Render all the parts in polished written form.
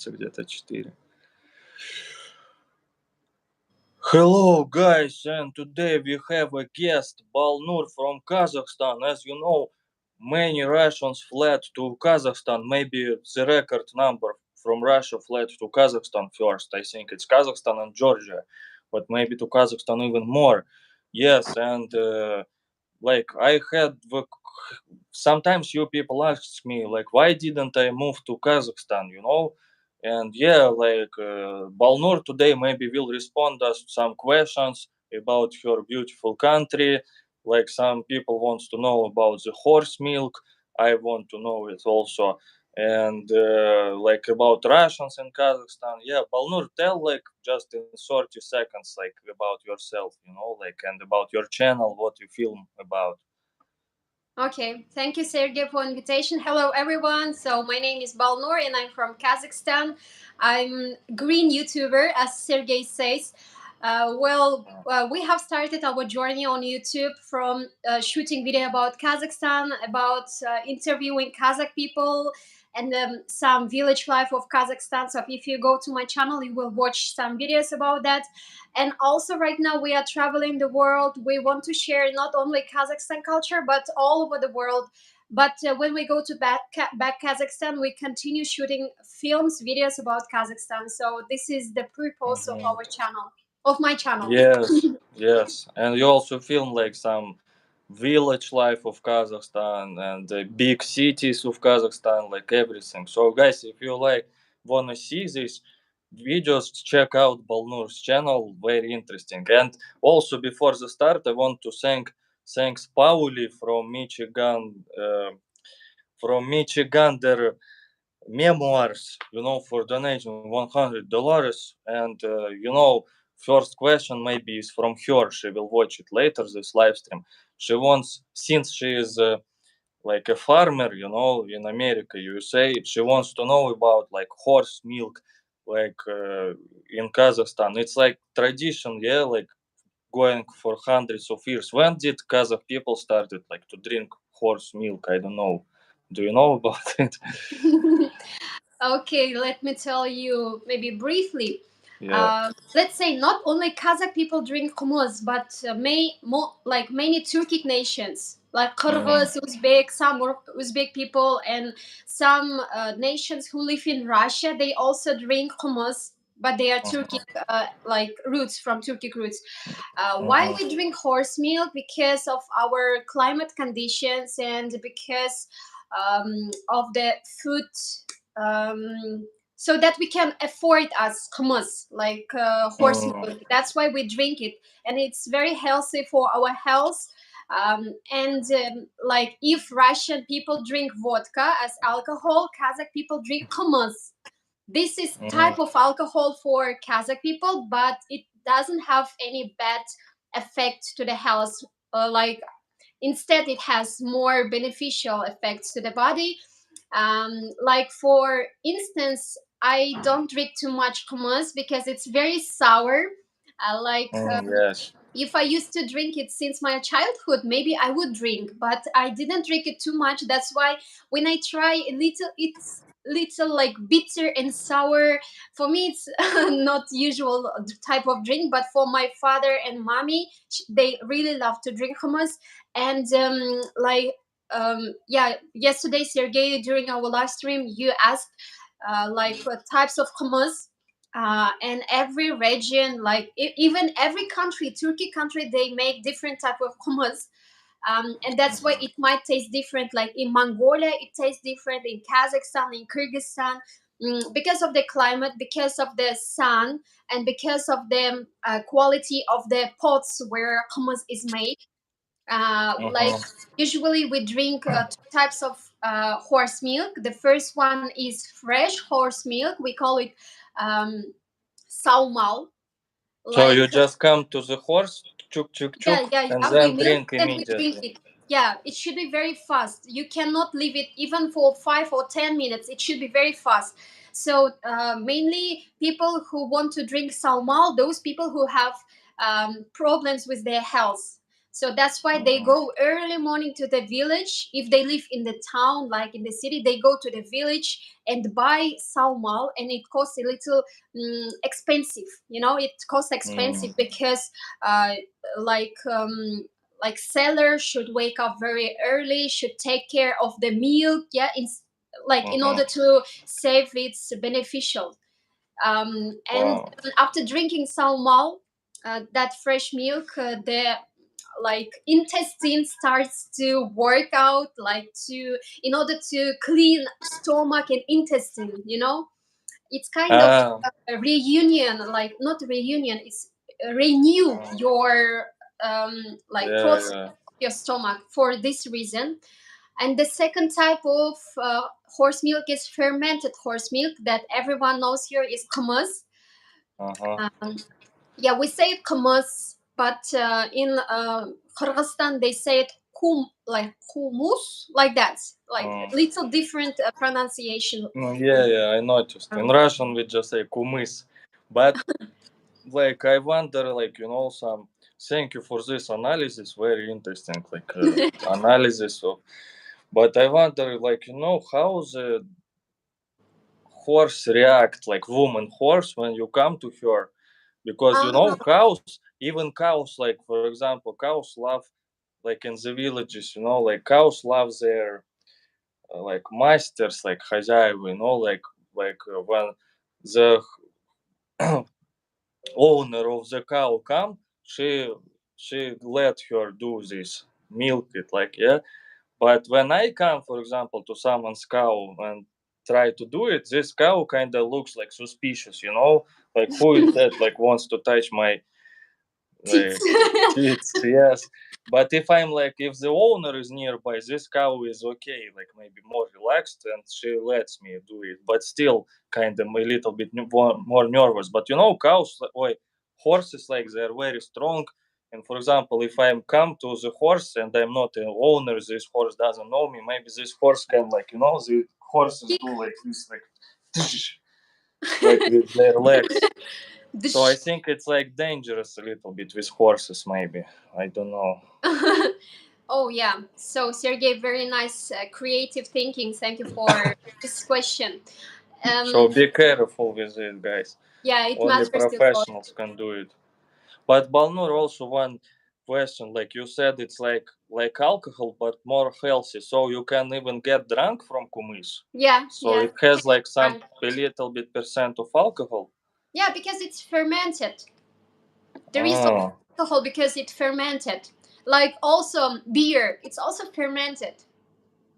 где-то 4. Hello guys, and today we have a guest, Balnur from Kazakhstan. As you know, many Russians fled to Kazakhstan. Maybe the record number from Russia fled to Kazakhstan first. I think it's Kazakhstan and Georgia, but maybe to Kazakhstan even more. Yes, and like I had sometimes you people ask me like why didn't I move to Kazakhstan, and yeah, like Balnur today maybe will respond us some questions about her beautiful country. Like some people wants to know about the horse milk. I want to know it also, and like about Russians in Kazakhstan. Yeah, Balnur, tell like just in 30 seconds like about yourself, like and about your channel, what you film about. Okay, thank you, Sergey, for invitation. Hello, everyone. So my name is Balnur, and I'm from Kazakhstan. I'm green YouTuber, as Sergey says. We have started our journey on YouTube from shooting video about Kazakhstan, about interviewing Kazakh people, and some village life of Kazakhstan. So if you go to my channel, you will watch some videos about that. And also right now we are traveling the world. We want to share not only Kazakhstan culture, but all over the world. But when we go to back Kazakhstan, we continue shooting films, videos about Kazakhstan. So this is the purpose of our channel, of my channel. Yes, yes, and you also film like some village life of Kazakhstan and the big cities of Kazakhstan, like everything. So, guys, if you like wanna see these videos, check out Balnur's channel. Very interesting. And also, before the start, I want to thanks Pauli from Michigan, their memoirs, for donating $100. And first question maybe is from her. She will watch it later, this live stream. She wants, since she is like a farmer, in America, USA, she wants to know about like horse milk, like in Kazakhstan. It's like tradition, yeah, like going for hundreds of years. When did Kazakh people started like to drink horse milk? I don't know. Do you know about it? Okay, let me tell you maybe briefly. Yeah. Let's say not only Kazakh people drink kumus, but like many Turkic nations, like Kyrgyz, Uzbek, some Uzbek people, and some nations who live in Russia, they also drink kumus, but they are Turkic, like roots from Turkic roots. Why we drink horse milk? Because of our climate conditions and because of the food, so that we can afford us hummus like horse milk. That's why we drink it, and it's very healthy for our health. And like if Russian people drink vodka as alcohol, Kazakh people drink hummus. This is type of alcohol for Kazakh people, but it doesn't have any bad effect to the health. Like instead, it has more beneficial effects to the body. Like for instance, I don't drink too much hummus because it's very sour. Yes. If I used to drink it since my childhood, maybe I would drink, but I didn't drink it too much. That's why when I try a little, it's little like bitter and sour. For me, it's not usual type of drink, but for my father and mommy, they really love to drink hummus. And yeah, yesterday, Sergey, during our live stream, you asked like what types of hummus, and every region, like even every country, Turkey country, they make different type of hummus. And that's why it might taste different. Like in Mongolia, it tastes different. In Kazakhstan, in Kyrgyzstan, because of the climate, because of the sun, and because of the quality of the pots where hummus is made. Like usually we drink two types of horse milk. The first one is fresh horse milk. We call it salmal. So Like you just come to the horse, chuk chuk chuk, and we then milk drink and we drink immediately. it. Yeah, it should be very fast. You cannot leave it even for 5 or 10 minutes. It should be very fast. So mainly people who want to drink salmal, those people who have problems with their health. So that's why they go early morning to the village. If they live in the town, like in the city, they go to the village and buy salmal, and it costs a little expensive. It costs expensive because uh, like seller should wake up very early, should take care of the milk, yeah, in order to save its beneficial. And Wow. after drinking salmal, that fresh milk, the like intestine starts to work out, like to in order to clean stomach and intestine. It's kind of Ah, a reunion, like not reunion, it's renew your yeah, process yeah. of your stomach for this reason. And the second type of horse milk is fermented horse milk that everyone knows here is kumis. Uh-huh. um, yeah, we say it kumis, but in Kyrgyzstan they say it like kumus, like that, like Mm. little different pronunciation. Yeah, yeah, I noticed. In um, Russian, we just say kumis. But, like, I wonder, like, some. Thank you for this analysis. Very interesting, like, analysis of. But I wonder, like, how the horse react, like, woman horse, when you come to her. Because, cows, even cows, like, for example, cows love, like, in the villages, like, cows love their like masters, like хозяева, when the owner of the cow come, she let her do this, milk it, like, yeah. But when I come, for example, to someone's cow and try to do it, this cow kind of looks like suspicious, like, who is that, like, wants to touch my Tits. like kids, yes. But if the owner is nearby, this cow is okay, like, maybe more relaxed, and she lets me do it. But still, kind of a little bit more nervous. But cows, horses, like, they're very strong. And for example, if I'm come to the horse and I'm not an owner, this horse doesn't know me. Maybe this horse can, like, the horses Kick. do like this, like, like with their legs. So I Dish. think it's like dangerous a little bit with horses, maybe. I don't know. Oh yeah. So Sergey, very nice, creative thinking. Thank you for this question. So Um, be careful with it, guys. yeah, it Only matters a lot. professionals can do it. But Balnur, also one question, like you said, it's like alcohol, but more healthy. So you can even get drunk from kumis. Yeah, So yeah. it has like some Right. a little bit percent of alcohol. Yeah, because it's fermented. There is also Oh, alcohol because it's fermented. Like also beer, it's also fermented.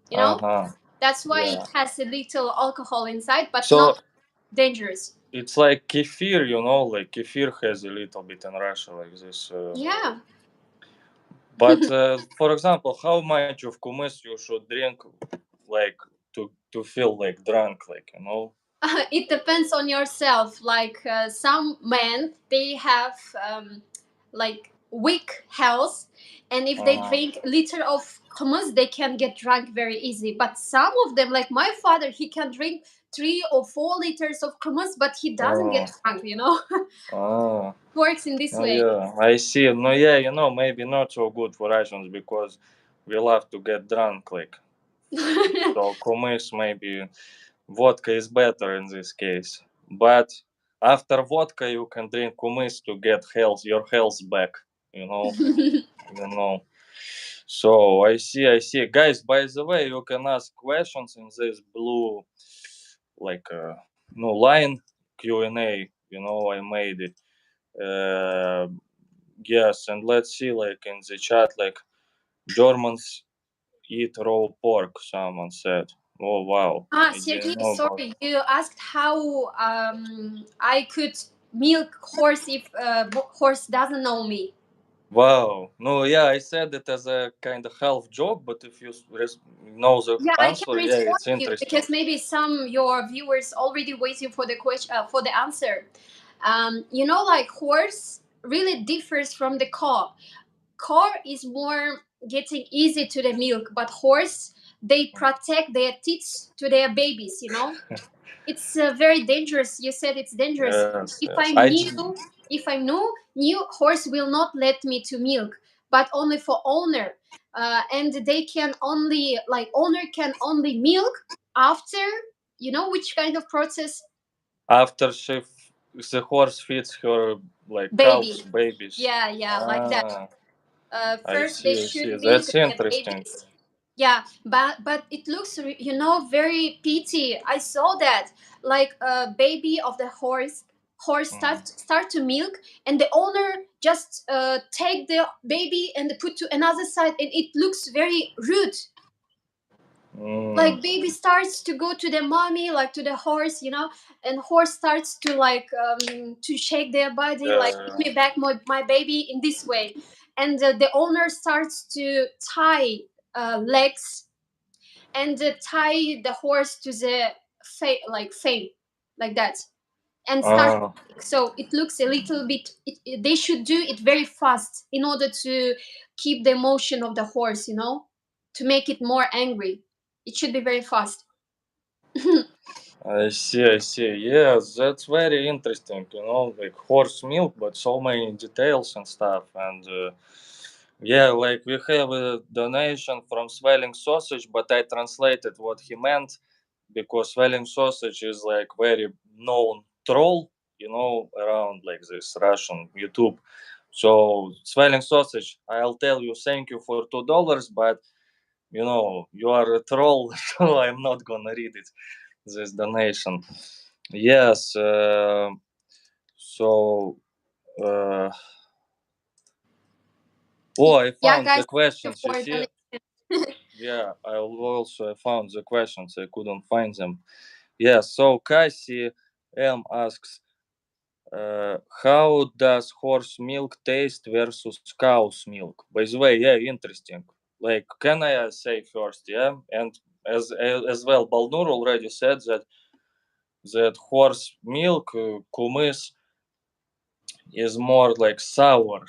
You uh know, huh, that's why it yeah. has a little alcohol inside, but So not dangerous. it's like kefir, like kefir has a little bit in Russia, like this. Yeah. But for example, how much of kumis you should drink, like, to feel like drunk, like, It depends on yourself. Like some men, they have like weak health, and if they uh, drink liter of hummus, they can get drunk very easy. But some of them, like my father, he can drink 3 or 4 liters of hummus, but he doesn't get uh, drunk. uh, Works in this oh way. yeah, I see. No, yeah, maybe not so good for Russians because we love to get drunk, like, so kumis maybe vodka is better in this case. But after vodka, you can drink kumis to get your health back, you know, you know. So I see, guys. By the way, you can ask questions in this blue, like, no line Q&A. I made it. Yes, and let's see, like, in the chat, like, Germans eat raw pork. Someone said. Oh wow, I Sergey, didn't know about. sorry, you asked how I could milk horse if horse doesn't know me. Wow. No, yeah, I said it as a kind of half joke, but if you know the Yeah, I can answer, yeah, respond it's you interesting. because maybe some your viewers already waiting for the question for the answer. Like horse really differs from the cow. Cow is more getting easy to the milk, but horse they protect their teeth to their babies. It's very dangerous. You said it's dangerous. Yes, If yes. I'm new, if I'm new horse will not let me to milk. but only for owner. And they can only, like, owner can only milk after, you know which kind of process? After the horse feeds her like cows, Baby. babies. Yeah, like that. Ah, I First they see, I see. should milk That's the interesting. babies. Yeah, but it looks, very pity. I saw that, like, a baby of the horse Mm. start to milk, and the owner just take the baby and put to another side, and it looks very rude. Mm. Like, baby starts to go to the mommy, like to the horse, and horse starts to, like, to shake their body, like, give Yeah. me back my baby, in this way. And the owner starts to tie legs, and tie the horse to the like fame, like that, and start. Ah, So it looks a little bit, they should do it very fast in order to keep the emotion of the horse, to make it more angry. It should be very fast. I see, I see. Yes, that's very interesting. Like horse milk, but so many details and stuff. And yeah, like we have a donation from Swelling Sausage, but I translated what he meant because Swelling Sausage is like very known troll, around like this Russian YouTube. So Swelling Sausage, I'll tell you thank you for $2, but you are a troll, so I'm not gonna read it. This donation. Yes. So. Uh, oh, I Yeah, found guys, the thank you questions. You for see? donation. Yeah, I found the questions. I couldn't find them. Yeah. So Cassie M asks, how does horse milk taste versus cow's milk? By the way, yeah, interesting. Like, can I say first? Yeah, and as well, Balnur already said that horse milk, Kumis, is more like sour,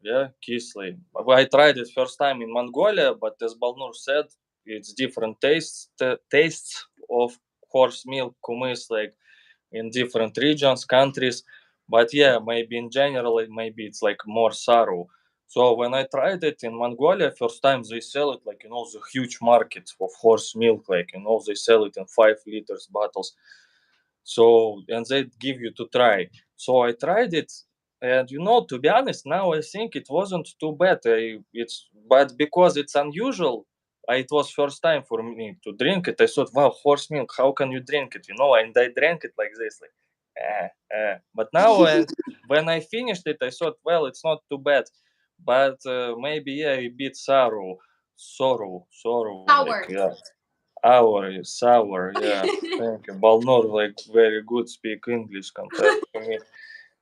yeah, kisly. I tried it first time in Mongolia, but as Balnur said, it's different tastes of horse milk, kumis, like in different regions, countries. But yeah, maybe in general, maybe it's like more sour. So when I tried it in Mongolia first time, they sell it like the huge market of horse milk, like they sell it in 5 liters bottles. So and they give you to try. So I tried it, and to be honest, now I think it wasn't too bad. But because it's unusual, it was first time for me to drink it. I thought, wow, horse milk, how can you drink it? And I drank it like this, like, But now, when I finished it, I thought, well, it's not too bad, but maybe yeah, a bit sorrow, like Sour. yeah. Sour, yeah. Thank you. Balnor, like, very good speak English compared to me.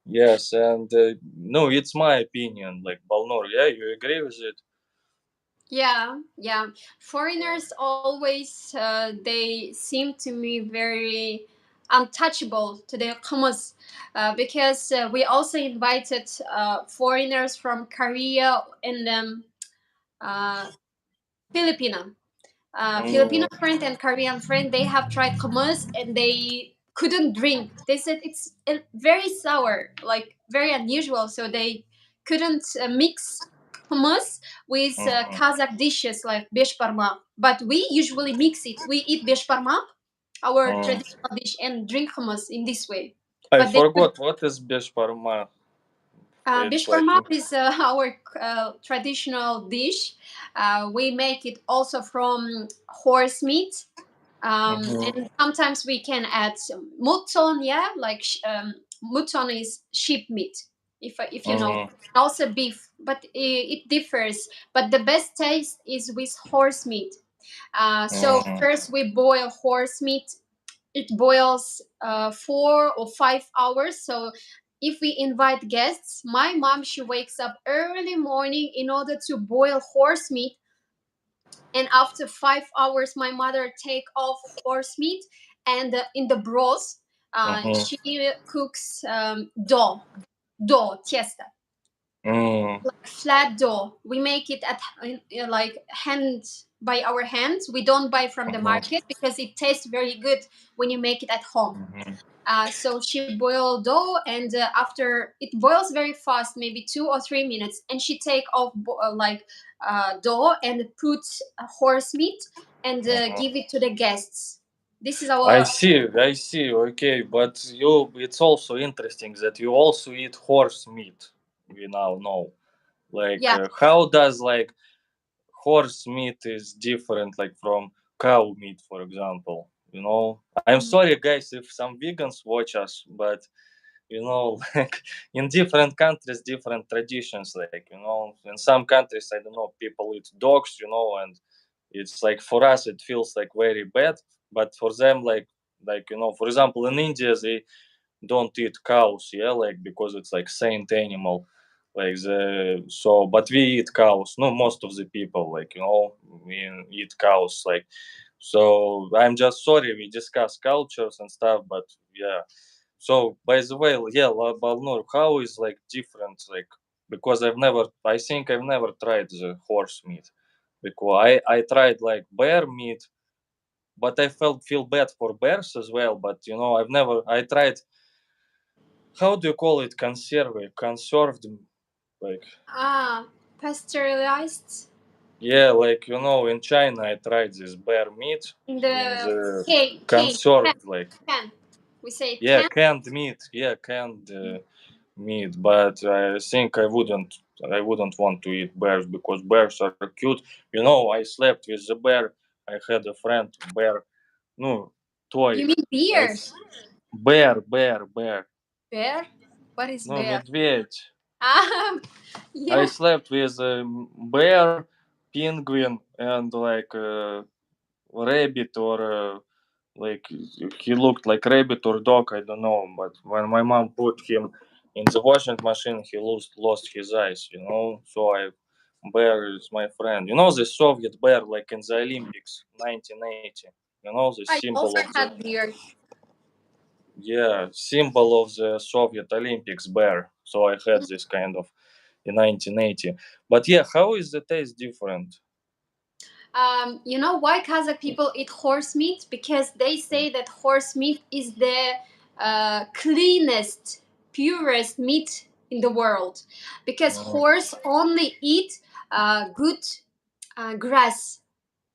Yes, and no, it's my opinion. Like, Balnor, yeah, you agree with it? Yeah. Foreigners always, they seem to me very untouchable to their hummus, because we also invited foreigners from Korea and uh, Filipino. Filipino Mm, friend and Korean friend, they have tried hummus and they couldn't drink. They said it's very sour, like very unusual. So they couldn't mix hummus with mm, Kazakh dishes like beshparma. But we usually mix it. We eat beshparma, our mm. traditional dish, and drink hummus in this way. I But they could. forgot what is beshparma. It's like. Bishparma is our traditional dish. We make it also from horse meat, Mhm, and sometimes we can add some mutton. Yeah, like mutton is sheep meat, if you know. mhm, Also beef, but it differs. But the best taste is with horse meat. So mhm, first we boil horse meat. It boils 4 or 5 hours. So if we invite guests, my mom, she wakes up early morning in order to boil horse meat, and after 5 hours my mother take off horse meat, and in the broth mhm, she cooks dough tiesta, mm, flat dough. We make it at like hand, by our hands. We don't buy from the mhm, market because it tastes very good when you make it at home. mhm. So she boiled dough, and after it boils very fast, maybe 2 or 3 minutes, and she take off dough and put horse meat and Uh-huh. give it to the guests. This is I our see, I see. Okay, but it's also interesting that you also eat horse meat. We now know, like, yeah. how does like horse meat is different, like from cow meat, for example. I'm sorry, guys, if some vegans watch us, but like in different countries, different traditions. Like in some countries, I don't know, people eat dogs, and it's like for us it feels like very bad, but for them, like for example, in India they don't eat cows, yeah, like because it's like saint animal, like but we eat cows. No, most of the people, like we eat cows, like. So I'm just sorry we discuss cultures and stuff, but yeah. So by the way, yeah, Balnur, how is like different, like because I think I've never tried the horse meat, because I tried like bear meat, but I feel bad for bears as well. But I tried, how do you call it, conserved, like, Ah, pasteurized yeah, like in China I tried this bear meat in in the the can, conserved, like, can. We say yeah, can. canned meat, yeah, canned meat. But I think I wouldn't want to eat bears because bears are cute. I slept with the bear. I had a friend bear, no, You toy. mean beer? It's bear. Bear? What is No, bear? медведь. Ah, I yeah. slept with a bear, penguin, and like a rabbit, or like he looked like rabbit or dog. I don't know. But when my mom put him in the washing machine, he lost his eyes. So bear is my friend. The Soviet bear, like in the Olympics, 1980. The I symbol also of the, had beer. yeah, symbol of the Soviet Olympics bear. So I had this kind of in 1980. But yeah, how is the taste different? You know why Kazakh people eat horse meat? Because they say that horse meat is the cleanest, purest meat in the world. Because Mm, horse only eat good grass,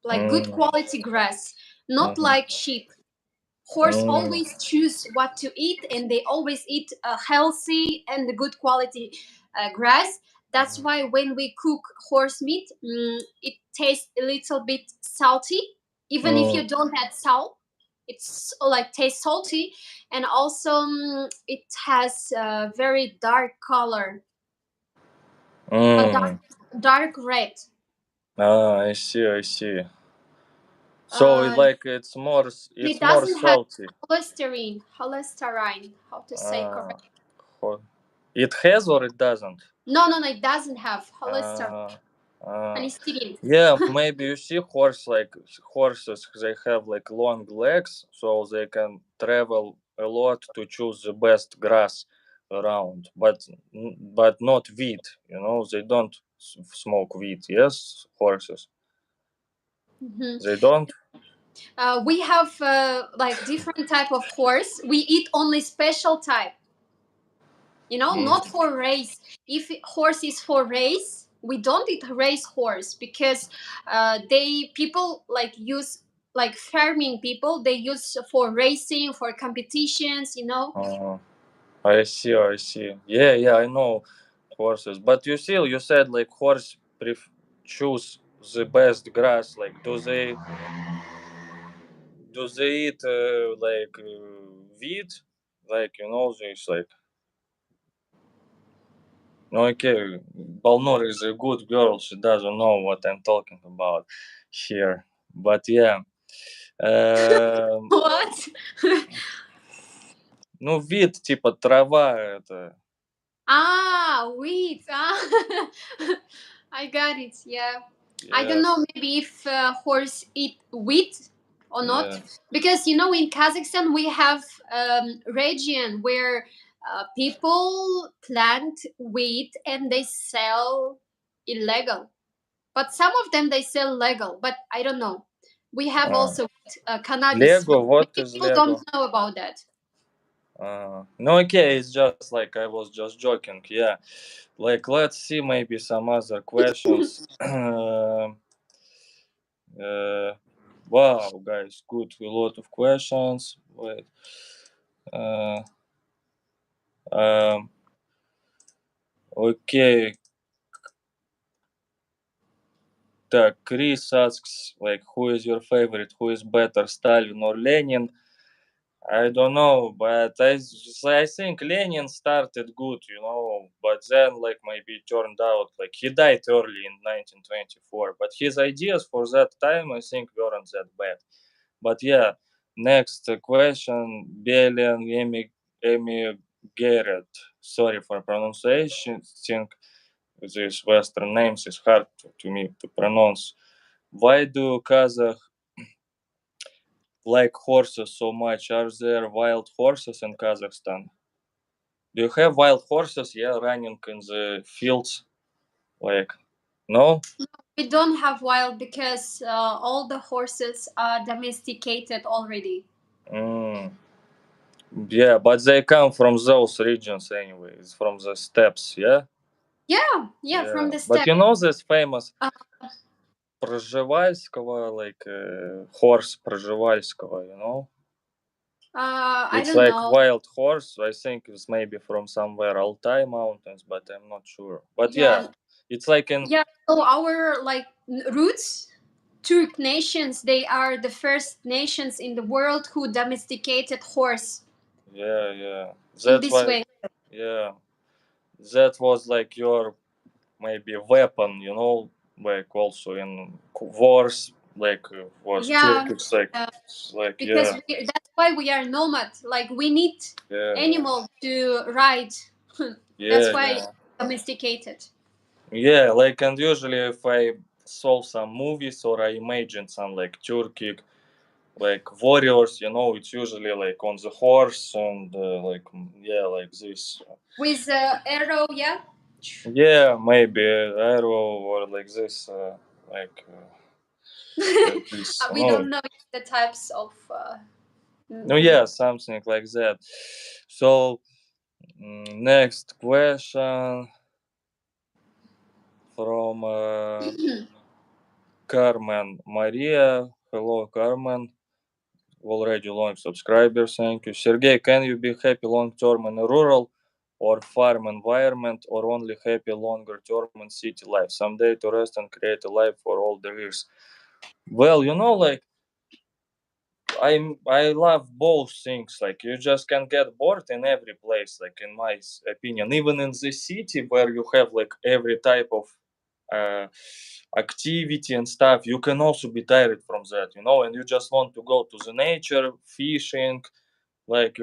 like good mm, quality grass, not mhm, like sheep. Horse mm, always choose what to eat, and they always eat healthy and good quality grass. That's why when we cook horse meat, it tastes a little bit salty, even if mm, you don't add salt. It's like tastes salty, and also it has a very dark color, a mm. dark red. Ah, I see, I see. So uh, it's more and it it's more doesn't have salty. cholesterol, how to say Ah, correct. ho- it has or it doesn't? No, it doesn't have cholesterol. Ah, ah. Anesthetic. Yeah, maybe you see horses, they have like long legs, so they can travel a lot to choose the best grass around. But not wheat. They don't smoke wheat. Yes, horses. Mhm. They don't. We have like different type of horse. We eat only special type. Not Mm. for race. If horse is for race, we don't eat race horse because they people like use like farming people. They use for racing for competitions. Uh, I see. I see. Yeah, yeah. I know horses, but you said like horse choose the best grass. Like, do they eat like wheat? Like this, like, okay, Balnur is a good girl. She doesn't know what I'm talking about here. But yeah, What? ну вид типа трава это. Wheat. I got it. Yeah. I don't Yes, know maybe if horse eat wheat or not, yeah. because in Kazakhstan we have region where people plant wheat and they sell illegal, but some of them they sell legal. But I don't know. We have А. also cannabis, but Lego, what many is people don't Lego? know about that. No, okay, it's just like I was just joking. Yeah, like let's see maybe some other questions. uh, wow, guys, good. A lot of questions. Wait. Uh, um, okay. Так, Chris asks, like, who is your favorite? Who is better, Stalin or Lenin? I don't know, but I think Lenin started good, but then like maybe it turned out like he died early in 1924, but his ideas for that time I think weren't that bad. But yeah, next question, Belian Emi Garrett. Sorry for pronunciation. Think these Western names is hard to me to pronounce. Why do Kazakh like horses so much? Are there wild horses in Kazakhstan? Do you have wild horses? Yeah, running in the fields. Like, no? We don't have wild because all the horses are domesticated already. Mm. Yeah, but they come from those regions anyways, from the steppes. Yeah, Yeah, yeah, from yeah. the But steppe. you know this famous Uh, Пржевальского, like horse Пржевальского, you know? I It's don't like know. wild horse. I think it's maybe from somewhere Altai mountains, but I'm not sure. But Yeah, yeah, it's like in yeah. So our like roots, Turk nations, they are the first nations in the world who domesticated horse yeah. in That's this why way. yeah, that was like your maybe weapon, like also in wars, like was Yeah, Turkish, like uh, because yeah, that's why we are nomad. Like we need yeah, animal to ride. That's yeah, why yeah, domesticated. yeah. Like and usually if I saw some movies or I imagine some like Turkic like warriors, it's usually like on the horse and like yeah, like this. With arrow, yeah. Yeah, maybe arrow or like this, like this. We Oh, don't know the types of. no, yeah, something like that. So next question from Carmen Maria. Hello, Carmen. Already long subscriber. Thank you, Sergey. Can you be happy long term in a rural or farm environment, or only happy longer term in city life? Someday to rest and create a life for all the years. Well, like I love both things. Like you just can get bored in every place. Like in my opinion, even in the city where you have like every type of uh, activity and stuff, you can also be tired from that. And you just want to go to the nature, fishing, like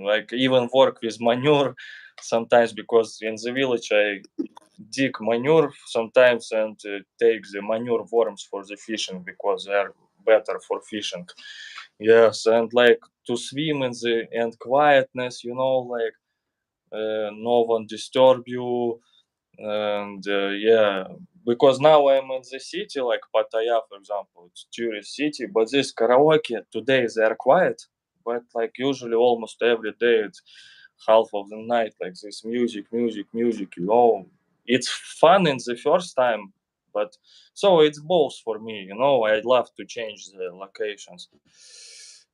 like even work with manure sometimes because in the village I dig manure sometimes and take the manure worms for the fishing because they are better for fishing. Yes, and like to swim in the and quietness, like no one disturb you, and yeah, because now I'm in the city, like Pattaya, for example, it's tourist city, but this karaoke today they are quiet, but like usually almost every day it's half of the night, like this music. It's fun in the first time, but so it's both for me. I love to change the locations.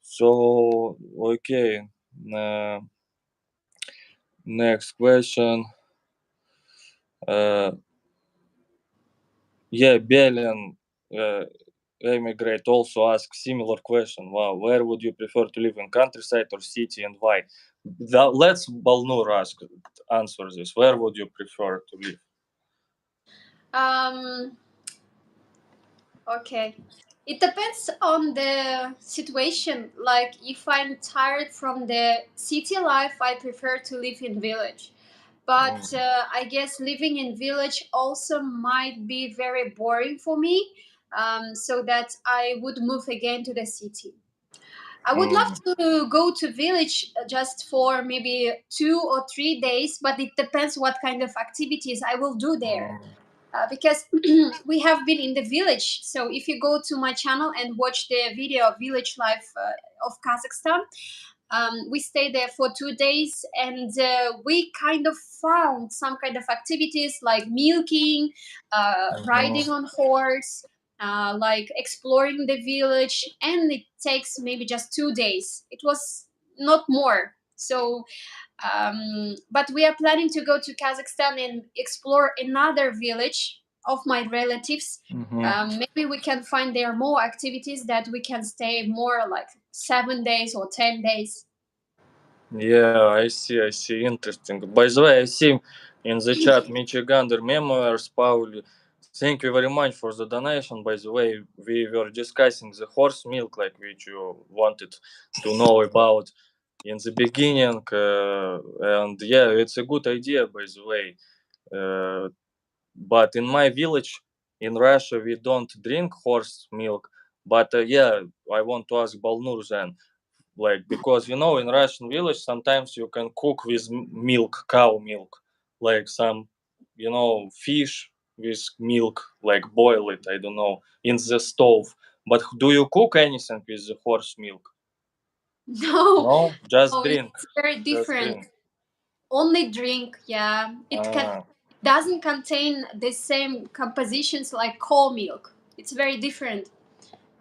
So okay, uh, next question. Uh, yeah, Belen emigrate also ask similar question. Wow, where would you prefer to live in countryside or city and why? Let's Balnur answer this. Where would you prefer to live? Um. Okay. It depends on the situation. Like if I'm tired from the city life, I prefer to live in village. But Mm, I guess living in village also might be very boring for me. So that I would move again to the city. I would love mm, to go to village just for maybe 2 or 3 days, but it depends what kind of activities I will do there. mm, Because we have been in the village. So if you go to my channel and watch the video Village Life of Kazakhstan, We stayed there for 2 days, and we kind of found some kind of activities like milking, riding Mhm. on horse, like exploring the village, and it takes maybe just 2 days. It was not more. So but we are planning to go to Kazakhstan and explore another village of my relatives. Mhm. Maybe we can find there more activities that we can stay more like 7 days or 10 days. Yeah, I see, I see. Interesting. By the way, I see in the chat Michigander Memoirs, Pauli. Thank you very much for the donation. By the way, we were discussing the horse milk, like which you wanted to know about in the beginning, and yeah, it's a good idea. By the way, uh, but in my village in Russia, we don't drink horse milk. But yeah, I want to ask Balnur then, like, because in Russian village sometimes you can cook with milk, cow milk, like some fish with milk, like boil it, I don't know, in the stove. But do you cook anything with the horse milk? No, No, just no, drink. it's very Just different. drink. Only drink, yeah. Ah, Doesn't contain the same compositions like cow milk. It's very different.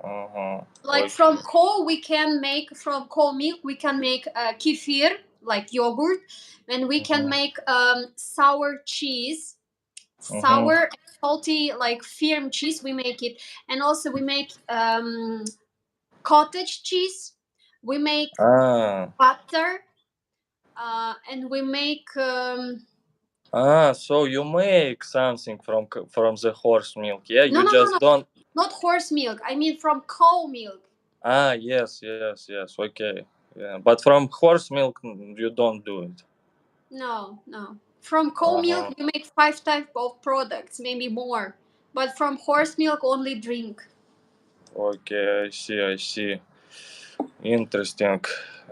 uh-huh. Like from cow we can make, from cow milk we can make kefir, like yogurt, and we can Mhm. make sour cheese, Mhm. sour and salty, like firm cheese we make it. And also we make cottage cheese, we make Ah. butter, and we make So you make something from the horse milk, yeah? no, You no, no, just no, don't. not horse milk, I mean from cow milk. Yes, yes, yes. Okay. Yeah, but from horse milk, you don't do it. No, no. From cow milk Uh-huh. you make five type of products, maybe more. But from horse milk only drink. Okay, I see, I see. Interesting.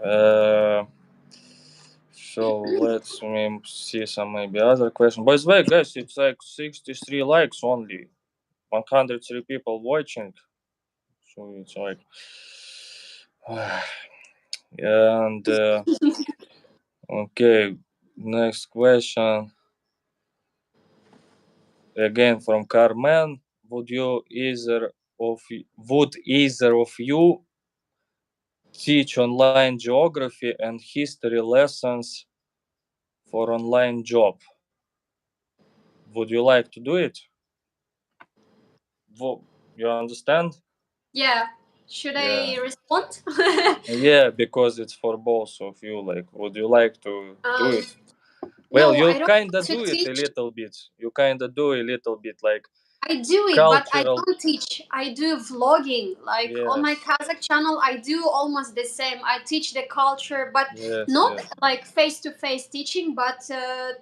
Uh, so let's see some maybe other question. By the way, guys, it's like 63 likes only. 103 people watching. So it's like. And okay, next question. Again from Carmen. Would either of you teach online geography and history lessons for online job? Would you like to do it? You understand? Yeah. Should Yeah. I respond? Yeah, because it's for both of you. Like, would you like to do um, it? Well, no, I you don't kinda want to do it a teach. little bit. You kinda do a little bit like I do it, but I cultural. don't teach. I do vlogging. Like on my Yes, Kazakh channel, I do almost the same. I teach the culture, but yes, not yes. like face to face teaching, but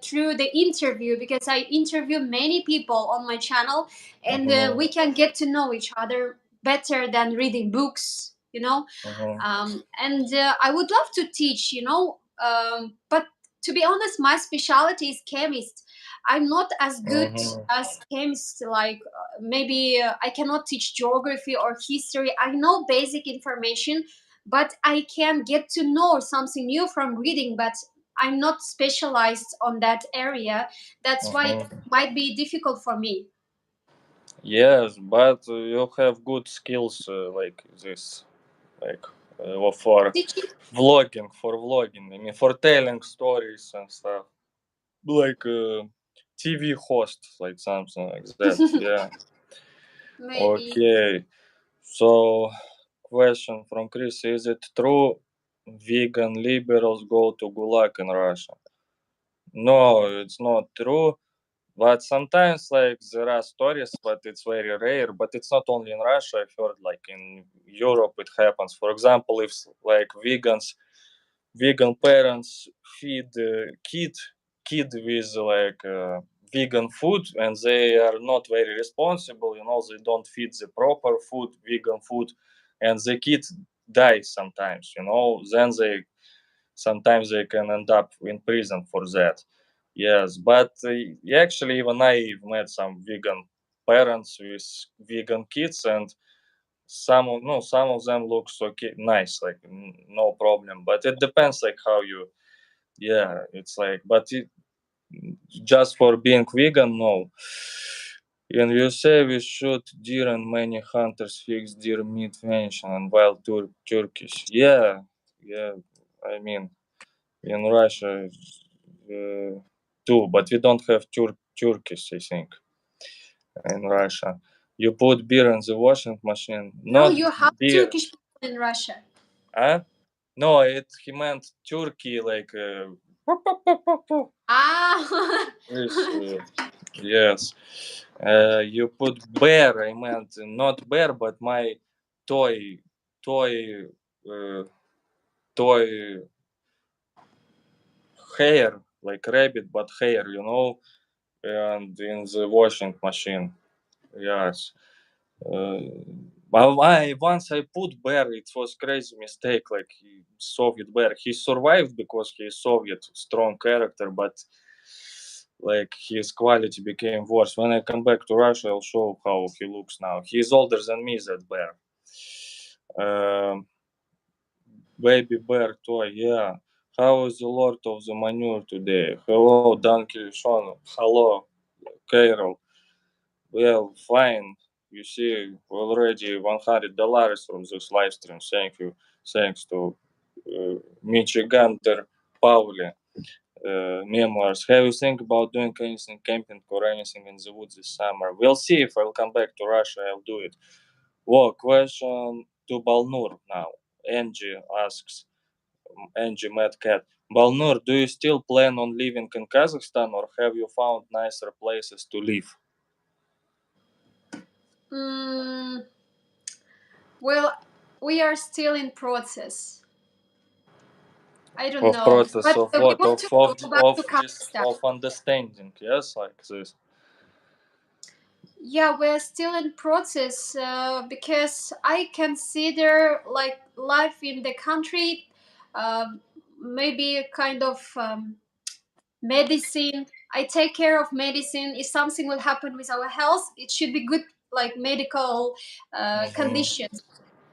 through the interview, because I interview many people on my channel, and Mm-hmm, we can get to know each other better than reading books, you know. mm-hmm, And I would love to teach, but to be honest, my specialty is chemist. I'm not as good mm-hmm, as chemist. Like maybe I cannot teach geography or history. I know basic information, but I can get to know something new from reading. But I'm not specialized on that area. That's why it mm-hmm. might be difficult for me. Yes, but you have good skills like this, like Teaching. for vlogging. I mean, for telling stories and stuff, like TV host, like something like that. Yeah. Maybe. Okay. So, question from Chris: Is it true vegan liberals go to Gulag in Russia? No, it's not true. But sometimes, like, there are stories, but it's very rare. But it's not only in Russia. I've heard, like, in Europe, it happens. For example, if like vegan parents feed kid with like vegan food, and they are not very responsible. They don't feed the proper food, vegan food, and the kid dies sometimes. Then they sometimes they can end up in prison for that. Yes, but actually, even I've met some vegan parents with vegan kids, and some of them looks okay, nice, like no problem. But it depends, like how you, yeah, it's like, but just for being vegan, no. And you say we shoot deer and many hunters fix deer meat venison and wild turkeys. Yeah, yeah. I mean, in Russia too, but we don't have turkeys, I think, in Russia. You put beer in the washing machine, No, not you have beer. Turkish people in Russia. Huh? No, he meant turkey, like Ah. this. Yes. You put bear. I meant not bear, but my toy, toy, uh, toy hair, like rabbit, but hair, and in the washing machine. Yes. Uh, but once I put bear, it was crazy mistake. Like Soviet bear, he survived because he is Soviet, strong character, but like his quality became worse. When I come back to Russia, I'll show how he looks now. He's older than me, that bear. Um, Baby bear toy, yeah. How is the Lord of the Manure today? Hello, Donkey Sean. Hello, Carol. Well, fine. You see, already $100 from this live stream. Thank you. Thanks to Michigander Pauli. Memoirs. Have you think about doing anything camping or anything in the woods this summer? We'll see if I'll come back to Russia. I'll do it. Well, question to Balnur now. Angie asks. Angie Mad Cat. Balnur, do you still plan on living in Kazakhstan or have you found nicer places to live? Mm, well, we are still in process. I don't Of know, process but of we what? want to go back to Kazakhstan. Of understanding, yes, like this. Yeah, we're still in process because I consider like life in the country, um, maybe a kind of medicine. I take care of medicine. If something will happen with our health, it should be good, like medical Mm-hmm. conditions,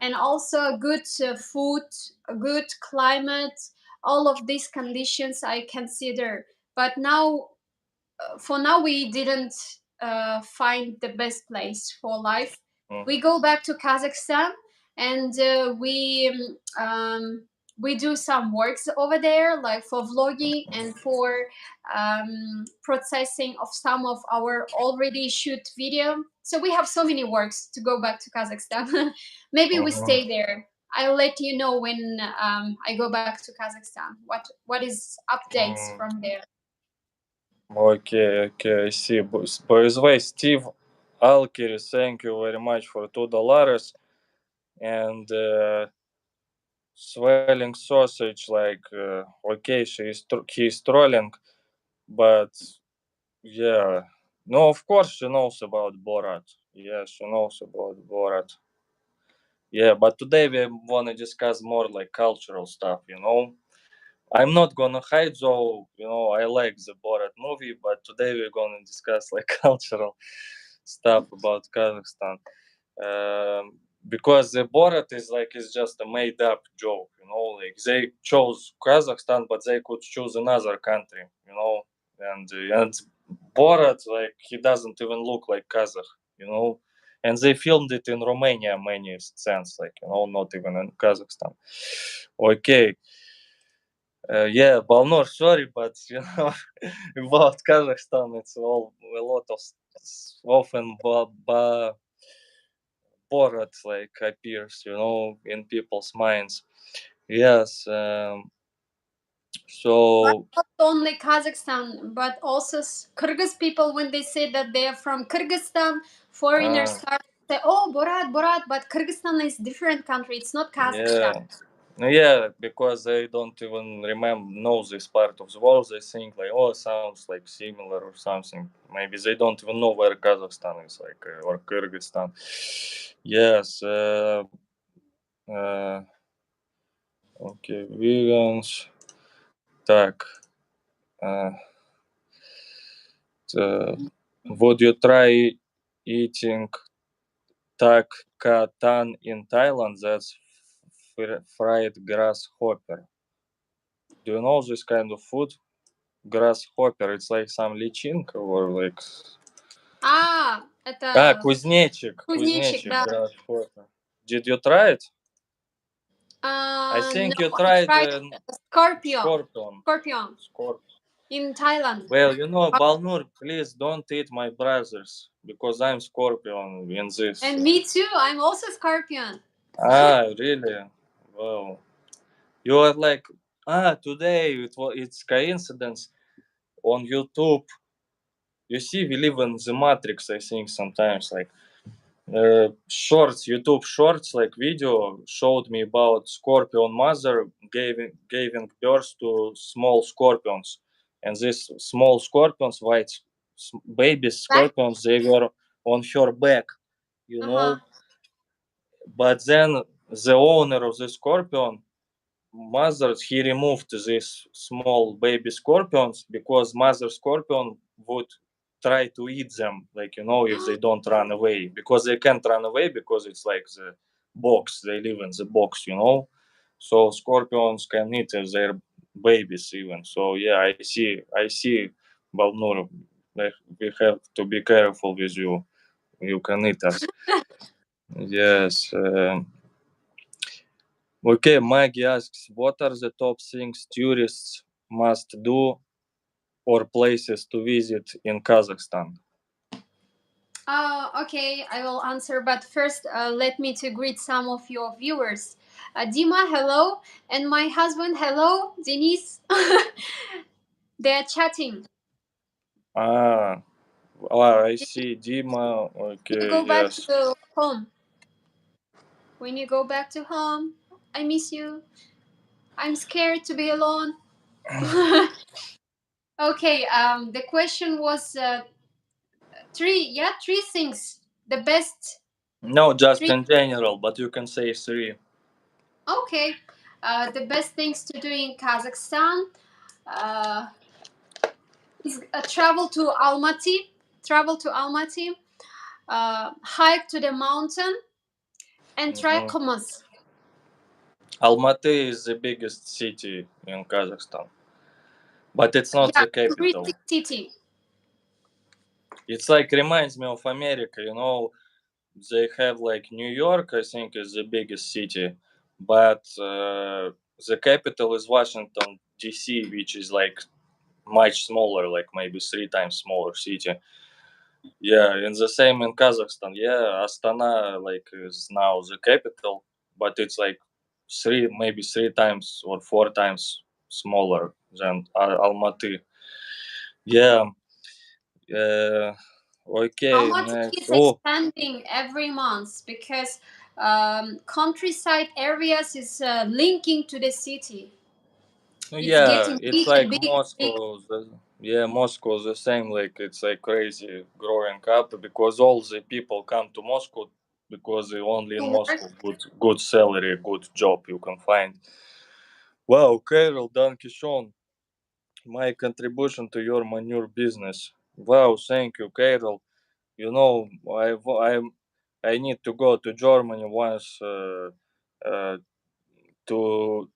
and also good food, a good climate. All of these conditions I consider. But now, for now, we didn't find the best place for life. We go back to Kazakhstan, and we do some works over there, like for vlogging and for processing of some of our already shoot video. So we have so many works to go back to Kazakhstan. Maybe we Mm-hmm. stay there. I'll let you know when I go back to Kazakhstan. What is updates Mm, from there? okay, okay, I see. By the way, Steve Alkiri, thank you very much for $2. And swelling sausage, like, okay, he's trolling, but yeah. No, of course she knows about Borat. Yeah, she knows about Borat. Yeah, but today we want to discuss more like cultural stuff. I'm not gonna hide though, I like the Borat movie, but today we're gonna discuss like cultural stuff about Kazakhstan. Because the Borat is just a made up joke. Like they chose Kazakhstan, but they could choose another country. And Borat, like, he doesn't even look like Kazakh, you know. And they filmed it in Romania, many scenes, like, not even in Kazakhstan. Okay, yeah, Balnor, sorry, but about Kazakhstan, it's all a lot of often Borat like appears, in people's minds. Yes. But So. not only Kazakhstan, but also Kyrgyz people, when they say that they are from Kyrgyzstan, foreigners Uh, start to say, "Oh, Borat, Borat," but Kyrgyzstan is different country. It's not Kazakhstan. yeah. Yeah, because they don't even know this part of the world. They think like, oh, it sounds like similar or something. Maybe they don't even know where Kazakhstan is, like, or Kyrgyzstan. Yes. Uh, okay, vegans. Так. Uh, would you try eating Tak Katan in Thailand, that's fried grasshopper. Do you know this kind of food? Grasshopper, it's like some lichinka or like... Это Кузнечик, кузнечик, да. grasshopper. Did you try it? I think No, you I tried tried the scorpion. scorpion. Scorpion in Thailand. Well, Balnur, please don't eat my brothers because I'm scorpion in this. And me too. I'm also scorpion. Really? Wow. You are like, today it's coincidence on YouTube. You see, we live in the matrix, I think, sometimes. Like, YouTube shorts, like video, showed me about scorpion mother giving birth to small scorpions, and these small scorpions, white baby Back? scorpions, they were on her back, you Uh-huh. know. But then the owner of the scorpion mothers, he removed these small baby scorpions because mother scorpion would try to eat them, like, if they don't run away, because they can't run away because it's like the box, they live in the box. So scorpions can eat their babies even. So yeah, I see, Balnur, like, we have to be careful with you. You can eat us. Yes. Okay, Maggie asks, what are the top things tourists must do or places to visit in Kazakhstan? Okay, I will answer, but first, let me to greet some of your viewers. Dima, hello, and my husband, hello, Denise. They are chatting. Ah, I see. Dima. When you Okay, go back yes. to home, when you go back to home, I miss you. I'm scared to be alone. Okay, the question was three things. The best No, just three. in general, but you can say three. Okay, the best things to do in Kazakhstan uh, is travel to Almaty. Travel to Almaty, hike to the mountain, and try Mhm. Kumis. Almaty is the biggest city in Kazakhstan, but it's not Yeah, the capital. touristic city. It's like reminds me of America. They have like New York, I think, is the biggest city, but the capital is Washington D.C., which is like much smaller, like maybe three times smaller city. Yeah, and the same in Kazakhstan. Yeah, Astana like is now the capital, but it's like maybe three times or four times smaller than Almaty. Yeah. Uh, okay. Almaty Next. is Oh, expanding every month because countryside areas is linking to the city. It's yeah, getting it's big and like big and big. Moscow. Yeah, Moscow the same. Like it's like crazy growing up because all the people come to Moscow because only To in work. Moscow good salary, good job you can find. Wow, Carol, Dankeschön. My contribution to your manure business. Wow, thank you, Carol. You know, I need to go to Germany once uh, to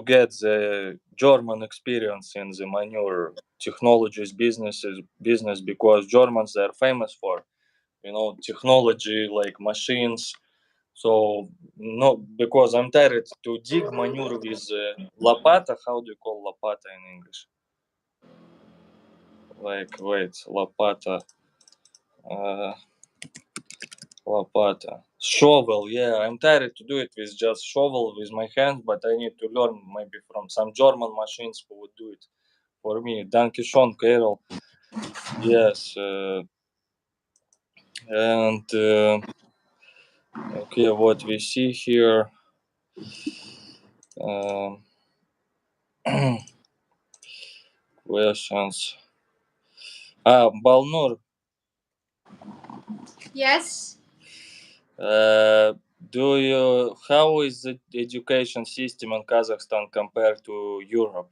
get the German experience in the manure technologies business because Germans are famous for technology like machines. So no, because I'm tired to dig manure with lapata. How do you call lapata in English? Like wait, lapata, uh, lapata, shovel. Yeah, I'm tired to do it with just shovel with my hands, but I need to learn maybe from some German machines who would do it for me. Dankeschön, Carol. Yes, and okay, what we see here. Um, questions. Balnur, Yes. uh, how is the education system in Kazakhstan compared to Europe?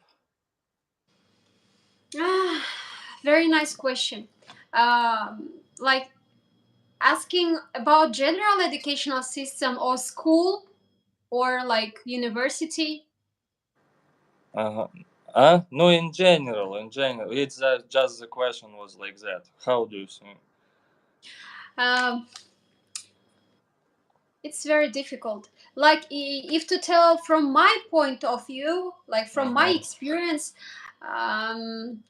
Very nice question. Like asking about general educational system or school or like university? Uh-huh. No, in general, it's just the question was like that. How do you think? Um, it's very difficult. Like if to tell from my point of view, like from my Mm-hmm. experience, um,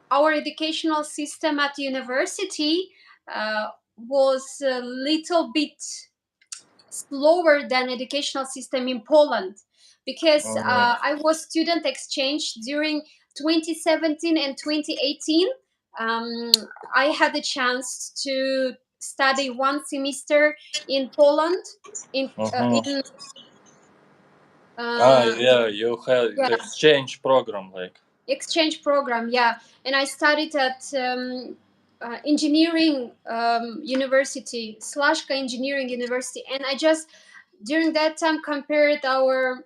our educational system at university was a little bit slower than educational system in Poland because Mm-hmm. I was student exchange during 2017 and 2018. Um, I had the chance to study one semester in Poland Mm-hmm. in Yeah, you had yeah, exchange program like. exchange program, yeah, and I studied at engineering university, Slashka Engineering University, and I just during that time compared our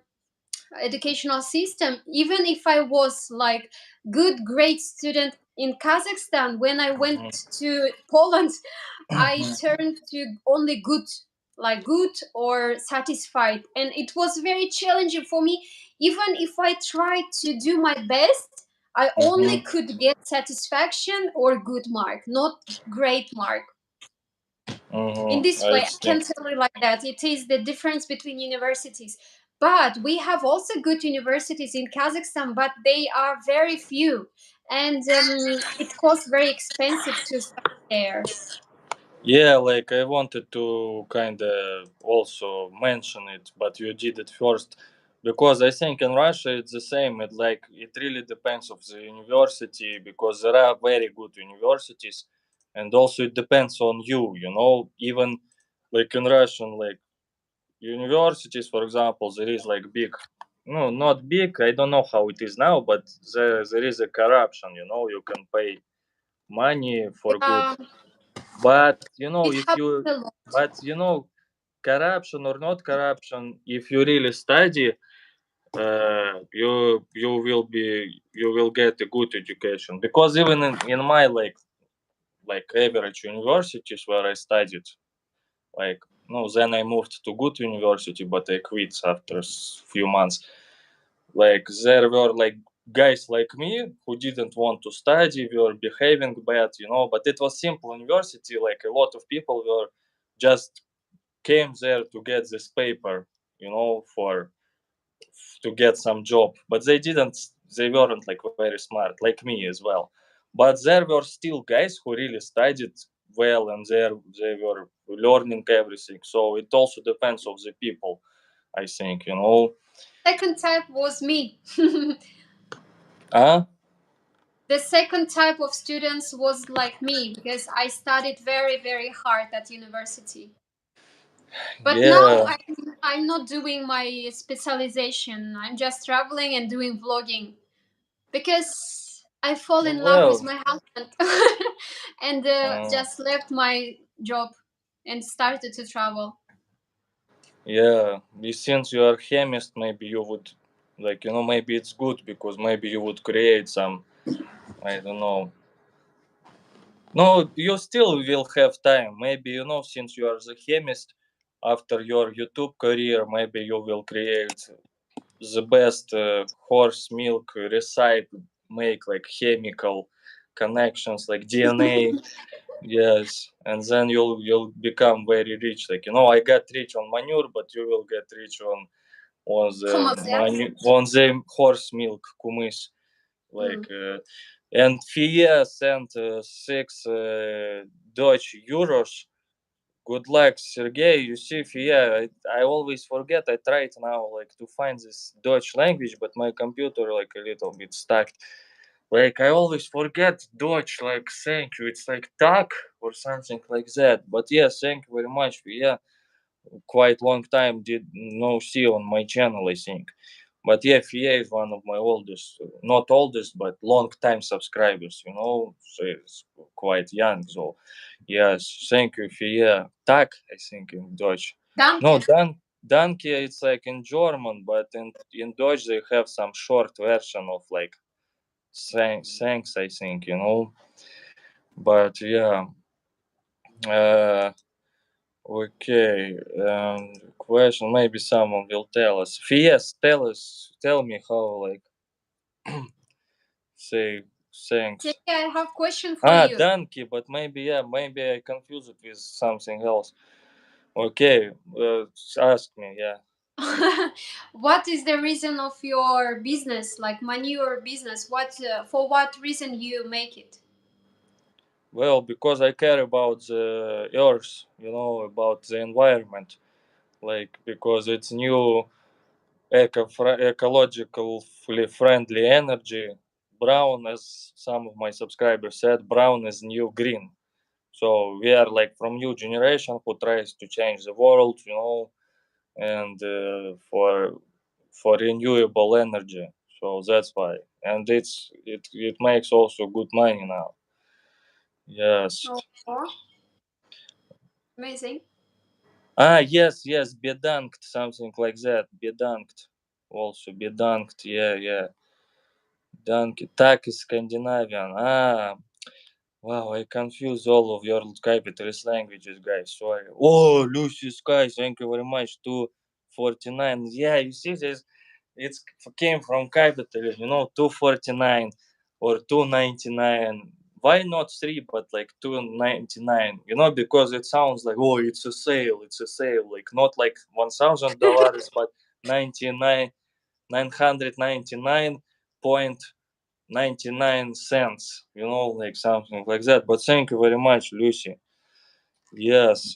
educational system. Even if I was like good great student in Kazakhstan, when I went to Poland I turned to only good, like good or satisfied, and it was very challenging for me. Even if I tried to do my best, I only Mm-hmm. could get satisfaction or good mark, not great mark. In Mm-hmm. this I way, I see. can tell you like that. It is the difference between universities. But we have also good universities in Kazakhstan, but they are very few, and it costs very expensive to study there. Yeah, like I wanted to kind of also mention it, but you did it first because I think in Russia it's the same. It really depends of the university because there are very good universities, and also it depends on you. You know, even like in Russian like universities, for example, there is like big. No, not big. I don't know how it is now, but there is a corruption. You know, you can pay money for good, Yeah, but you know it if happens you a lot. but you know corruption or not corruption, if you really study, you will get a good education because even in my like average universities where I studied, like no, then I moved to good university but I quit after few months. Like there were like guys like me who didn't want to study, were behaving bad, you know, but it was simple university. Like a lot of people were just came there to get this paper, you know, for to get some job, but they weren't like very smart like me as well. But there were still guys who really studied well and they were learning everything, so it also depends of the people, I think, you know. Second type was me. uh The second type of students was like me because I studied very, very hard at university. But now yeah. I'm not doing my specialization. I'm just traveling and doing vlogging because I fall in love with Well, my husband and uh, just left my job and started to travel. yeah, since you are chemist, maybe you would, like, you know, maybe it's good because maybe you would create some, I don't know. No, you still will have time. Maybe, you know, since you are the chemist, after your YouTube career, maybe you will create the best horse milk recycle, make like chemical connections, like DNA. Yes, and then you'll become very rich. Like, you know, I got rich on manure, but you will get rich on the Kumis, yes. on the horse milk, Kumis. Like, Mm. and FIA sent 6 Dutch euros. Good luck, Sergey. You see, FIA, I always forget. I tried now like to find this Dutch language, but my computer like a little bit stuck. Like I always forget Dutch. Like thank you. It's like tak or something like that. But yeah, thank you very much, FIA. Quite long time did no see on my channel, I think. But yeah, FIA is one of my oldest, not oldest, but long time subscribers, you know, so it's quite young. So yes, thank you, FIA. Tak, I think in Dutch. No, Danke. Danke, it's like in German, but in Dutch they have some short version of like thanks, I think, you know. But yeah, Uh, okay. Question. Maybe someone will tell us. Yes, tell us. Tell me how like say thanks. Sergey, I have question for you. Donkey, but maybe yeah, maybe I confuse it with something else. Okay, ask me. Yeah. What is the reason of your business, like manure business? What for what reason you make it? Well, because I care about the earth, about the environment, like because it's new ecologically friendly energy. Brown, as some of my subscribers said, brown is new green. So we are like from new generation who tries to change the world, and for renewable energy. So that's why, and it makes also good money now. Yes. Oh, amazing. Yes, bedankt, something like that. Bedankt, also bedankt. Yeah. Danke, tak is Scandinavian. Wow, I confuse all of your capitalist languages, guys. Sorry. Oh, Lucy Sky, thank you very much. 249. Yeah, you see this? It came from capitalism, 249 or 299. Why not three, but like 299? Because it sounds like, oh, it's a sale. Like, not like $1,000, but 99, 999.99 cents, like something like that. But thank you very much, Lucy. Yes,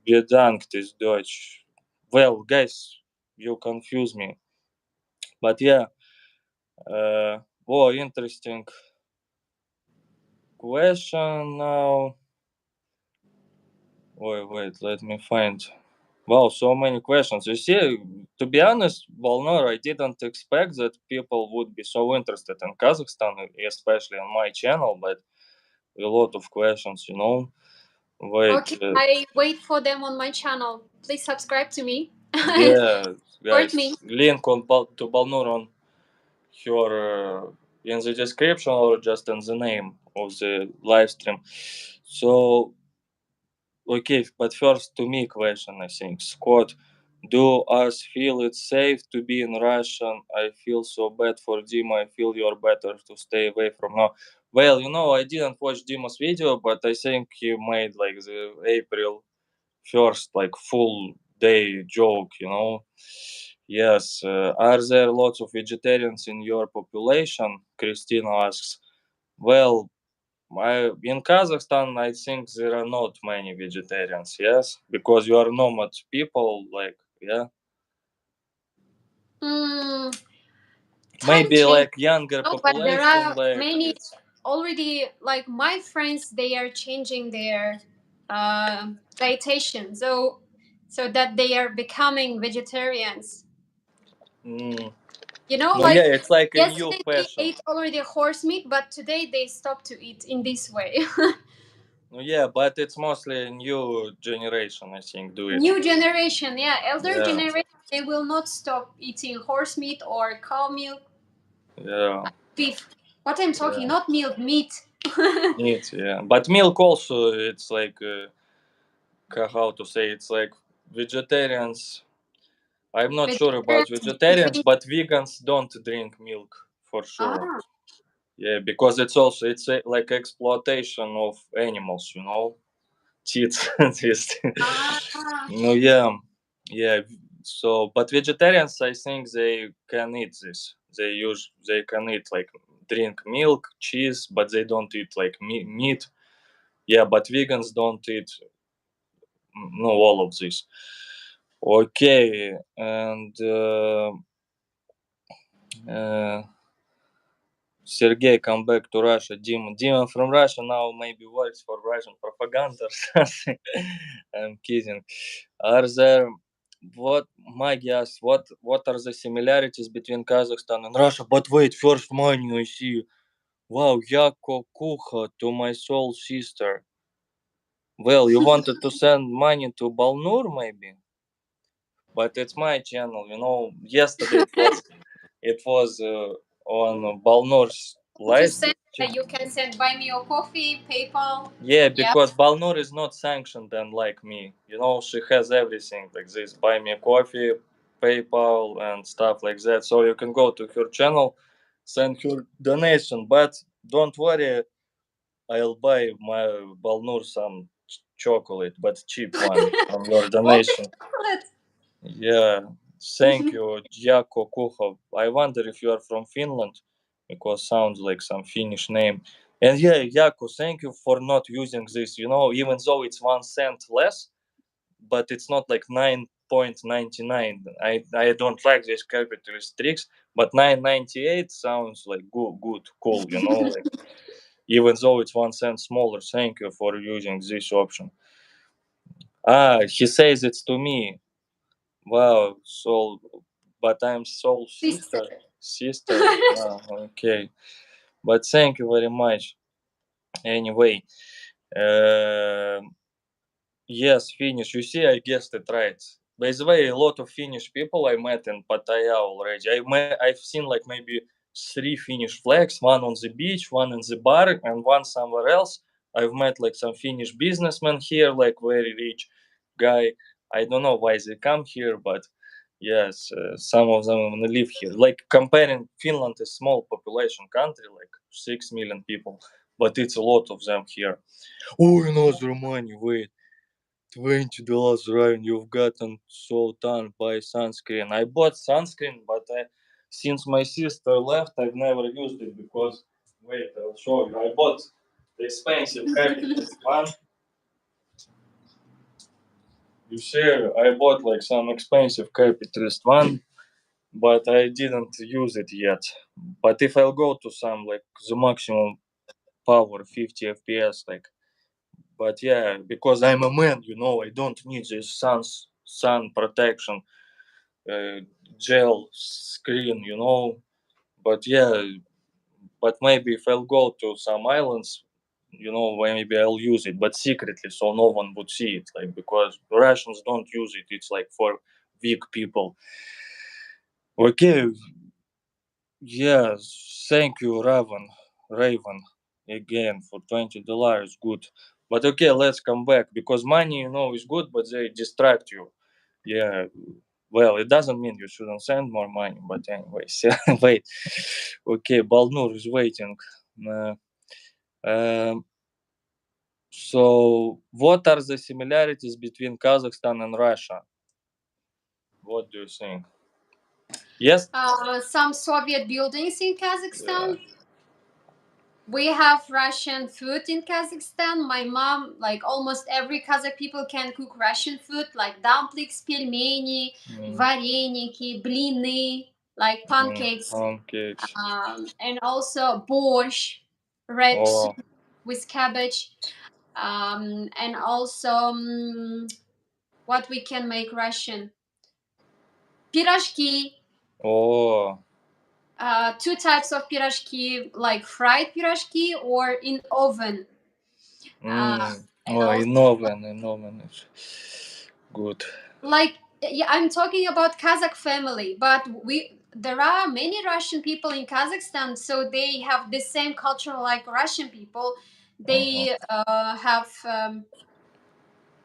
bedankt is Deutsch. Well, guys, you confuse me. But yeah, interesting question now. Wait, let me find. Wow, so many questions. You see, to be honest, Balnur, I didn't expect that people would be so interested in Kazakhstan, especially on my channel, but a lot of questions. Wait, Okay, I wait for them on my channel. Please subscribe to me. yeah, Support guys, me. link to Balnur on her in the description or just in the name of the live stream. So, okay, but first to me question, I think. Scott, do us feel it safe to be in Russia? I feel so bad for Dima. I feel you're better to stay away from now. Well, I didn't watch Dima's video, but I think he made like the April 1st, like full day joke. Yes. Are there lots of vegetarians in your population? Christina asks. Well, in Kazakhstan, I think there are not many vegetarians. Yes, because you are nomad people. Like, yeah, Mm, time maybe change, like younger but there population. are Like many it's. already. Like my friends, they are changing their dietitian, so that they are becoming vegetarians. Mm, no, yeah, Like it's like a new yesterday they passion. ate already horse meat, but today they stopped to eat in this way. No, yeah, but it's mostly a new generation. I think do it. New generation, yeah, elder Yeah, generation, they will not stop eating horse meat or cow milk, yeah, beef. What I'm talking, yeah. not milk, meat. Neat, yeah. But milk also, it's like how to say, it's like vegetarians. I'm not sure about Vegetarians vegetarians, between but vegans don't drink milk for sure. ah Yeah, because it's like exploitation of animals. Teeth, this. ah No, yeah. So, but vegetarians, I think they can eat this. They can eat like drink milk, cheese, but they don't eat like meat. Yeah, but vegans don't eat no all of this. Okay, and uh, Sergey come back to Russia. Dima from Russia now maybe works for Russian propaganda or something. I'm kidding. Are there what Maggie asked, what are the similarities between Kazakhstan and Russia? But wait, first money I see. Wow, Yako Kucha to my soul sister. Well, you wanted to send money to Balnur maybe? But it's my channel. Yesterday it was on Balnur's. To Lies. send, you can send buy me a coffee, PayPal. Yeah, Yeah. because Balnur is not sanctioned and like me. You know, she has everything like this. Buy me a coffee, PayPal, and stuff like that. So you can go to her channel, send her donation. But don't worry, I'll buy my Balnur some chocolate, but cheap one from your Only donation. chocolate. Yeah, thank you, Jako Kuhov. I wonder if you are from Finland, because sounds like some Finnish name. And yeah, Jako, thank you for not using this. You know, even though it's 1 cent less, but it's not like 9.99. I don't like these capitalist tricks, but 9.98 sounds like good, cool. You know, like even though it's 1 cent smaller. Thank you for using this option. Ah, he says it's to me. Wow, Soul, but I'm Soul Sister. sister. Sister. Ah, okay. But thank you very much. Anyway, um yes, Finnish. You see, I guessed it right. By the way, a lot of Finnish people I met in Pattaya already. I've seen like maybe 3 Finnish flags, one on the beach, one in the bar, and one somewhere else. I've met like some Finnish businessmen here, like very rich guy. I don't know why they come here, but yes, some of them live here. Like comparing Finland is small population country, like 6 million people, but it's a lot of them here. Oh, another money. Wait. $20, Ryan, you've gotten so done by sunscreen. I bought sunscreen, but since my sister left, I've never used it because, wait, I'll show you. I bought the expensive Happiness one. You see, I bought like some expensive capitalist one, but I didn't use it yet. But if I'll go to some like the maximum power, 50 FPS, like, but yeah, because I'm a man, you know, I don't need this sun protection uh, gel screen, you know. But yeah, but maybe if I'll go to some islands, you know, maybe I'll use it, but secretly, so no one would see it, like because Russians don't use it. It's like for weak people. Okay, yeah, thank you, Raven, again for $20. Good, but okay, let's come back because money, you know, is good, but they distract you. Yeah, well, it doesn't mean you shouldn't send more money, but anyways, wait. Okay, Balnur is waiting. Uh, um, so, what are the similarities between Kazakhstan and Russia? What do you think? Yes. Some Soviet buildings in Yeah. Kazakhstan. We have Russian food in Kazakhstan. My mom, like almost every Kazakh people, can cook Russian food, like dumplings, pelmeni, Mm, vareniki, blины, like pancakes, pancakes. and also borscht, red soup Oh, with cabbage, and also what we can make Russian pirожки. oh, Two types of pirожки, like fried pirожки or in oven. Uh, and oh, also, in oven is good. like, yeah, I'm talking about Kazakh family, but there are many Russian people in Kazakhstan, so they have the same culture like Russian people. Uh-huh. They have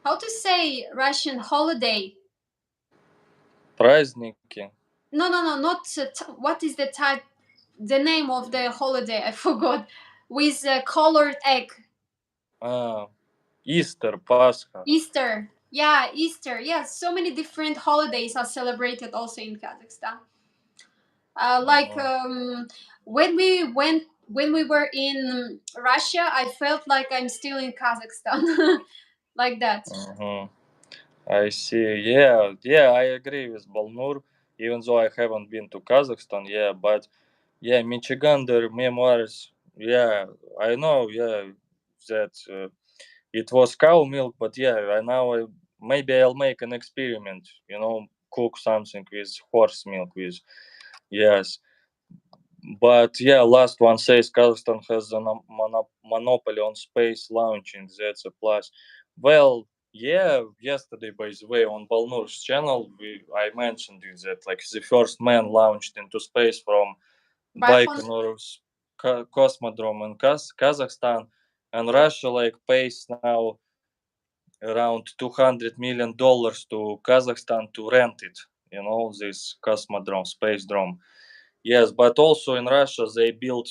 how to say Russian holiday. Праздники. No, no, no, not what is the type, the name of the holiday? I forgot. With a colored egg. А, Easter, Пасха. Easter. Yeah, Easter. Yeah, so many different holidays are celebrated also in Kazakhstan. Like Ага, when we were in Russia, I felt like I'm still in Kazakhstan, like that. ага. I see. Yeah, yeah, I agree with Balnur. Even though I haven't been to Kazakhstan, yeah, but yeah, Michigan, their memoirs. Yeah, I know. Yeah, that it was cow milk, but yeah, maybe I'll make an experiment. You know, cook something with horse milk with. Yes, but yeah, last one says Kazakhstan has a monopoly on space launching. That's a plus. Well, yeah, yesterday, by the way, on Balnur's channel, I mentioned it that like the first man launched into space from Baikonur. Baikonur's cosmodrome in Kazakhstan, and Russia like pays now around $200 million to Kazakhstan to rent it. This cosmodrome, space drone. Yes, but also in Russia they built,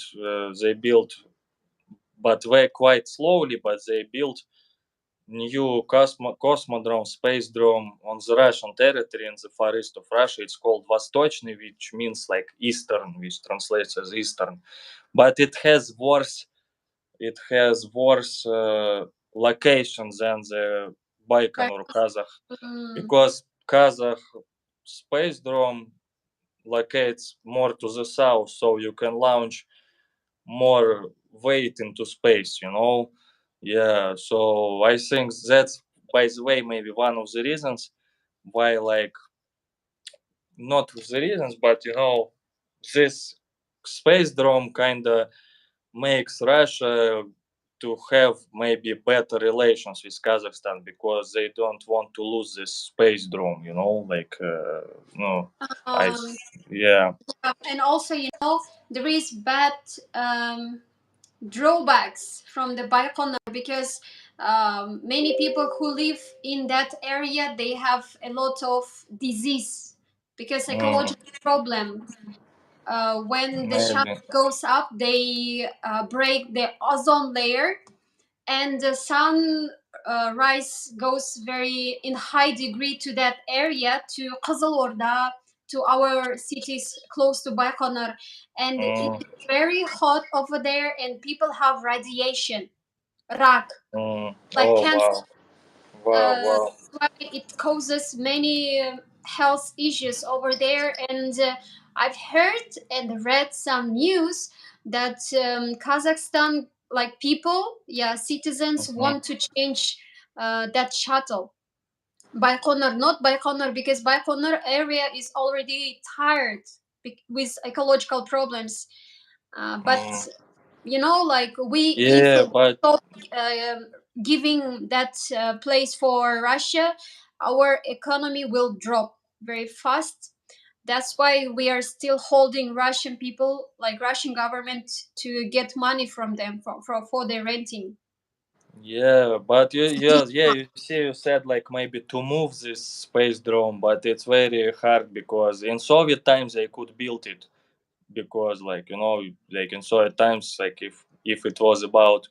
but very quite slowly, but they built new cosmodrome, space drone on the Russian territory in the far east of Russia. It's called Vostochny, which means like eastern, which translates as eastern. But it has worse location than the Right. Baikonur Kazakh, Mm. because Kazakh space drone locates more to the south, so you can launch more weight into space. Yeah, so I think that's, by the way, maybe one of the reasons why, like, not the reasons, but this space drone kind of makes Russia to have maybe better relations with Kazakhstan, because they don't want to lose this space drone. Like, no, I, Um, yeah. and also, there is bad drawbacks from the Baikonur, because many people who live in that area, they have a lot of disease because Mm, ecological problem. When the sun maybe. goes up, they break the ozone layer, and the sun rise goes very in high degree to that area, to Kızılorda, to our cities close to Baikonur, and Mm, it's very hot over there, and people have radiation, rak, like oh, cancer. wow. Wow, wow. That's why it causes many health issues over there. And I've heard and read some news that Kazakhstan, like people, yeah, citizens Mhm. want to change that shuttle. Baikonur, not Baikonur, because Baikonur area is already tired with ecological problems. But Mm. like we, if Yeah, we but stop uh, giving that place for Russia, our economy will drop very fast. That's why we are still holding Russian people, like Russian government, to get money from them for their renting. yeah, but you see, you said like maybe to move this space drone, but it's very hard, because in Soviet times they could build it, because, like, like in Soviet times, like, if it was about,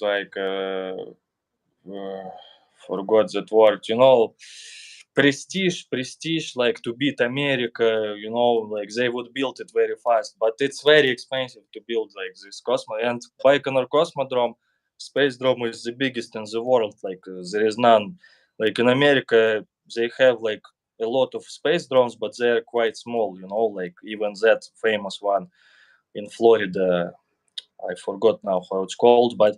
like, uh, forgot that word, prestige, like to beat America, like they would build it very fast, but it's very expensive to build like this Cosmo. And Baikonur Cosmodrome, space drone, is the biggest in the world. Like, there is none. Like in America, they have like a lot of space drones, but they're quite small. Like even that famous one in Florida, I forgot now how it's called, but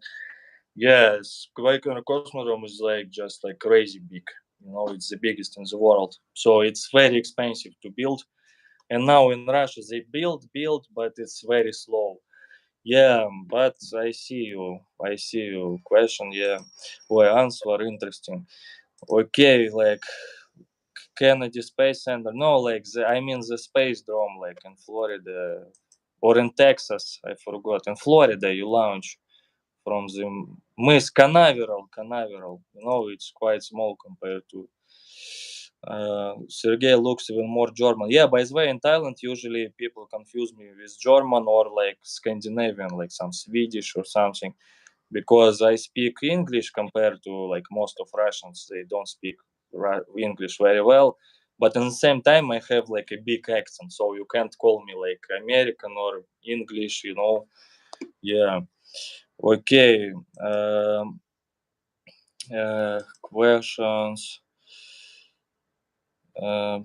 yes, Baikonur Cosmodrome is like just like crazy big. It's the biggest in the world. So it's very expensive to build. And now in Russia they build, but it's very slow. Yeah, but I see you. I see you. Question, yeah. Well, answer interesting. Okay, like Kennedy Space Center. No, like I mean the space drone, like in Florida or in Texas. I forgot. In Florida, you launch from the Mыс Canaveral. It's quite small compared to. Sergey looks even more German. Yeah, by the way, in Thailand, usually people confuse me with German or like Scandinavian, like some Swedish or something, because I speak English compared to like most of Russians. They don't speak English very well. But at the same time, I have like a big accent, so you can't call me like American or English. Yeah. Okay. Questions. Uh,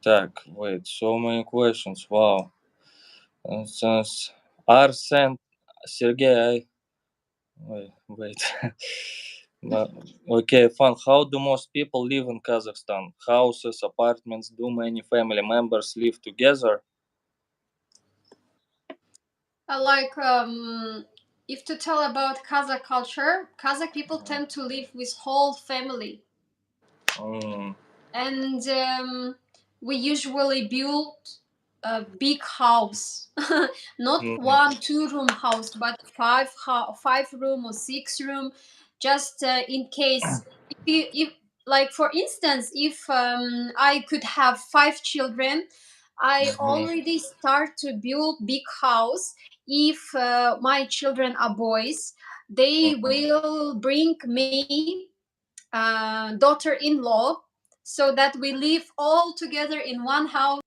так, wait, so many questions. Wow. Since Arsen, Sergey, wait. No, okay, fun. How do most people live in Kazakhstan? Houses, apartments? Do many family members live together? Like if to tell about Kazakh culture, Kazakh people tend to live with whole family, Mm, and we usually build a big house, not one 2 room house, but five room or 6 room, just in case if like for instance, if I could have 5 children, I already start to build big house. If my children are boys, they will bring me daughter-in-law, so that we live all together in one house.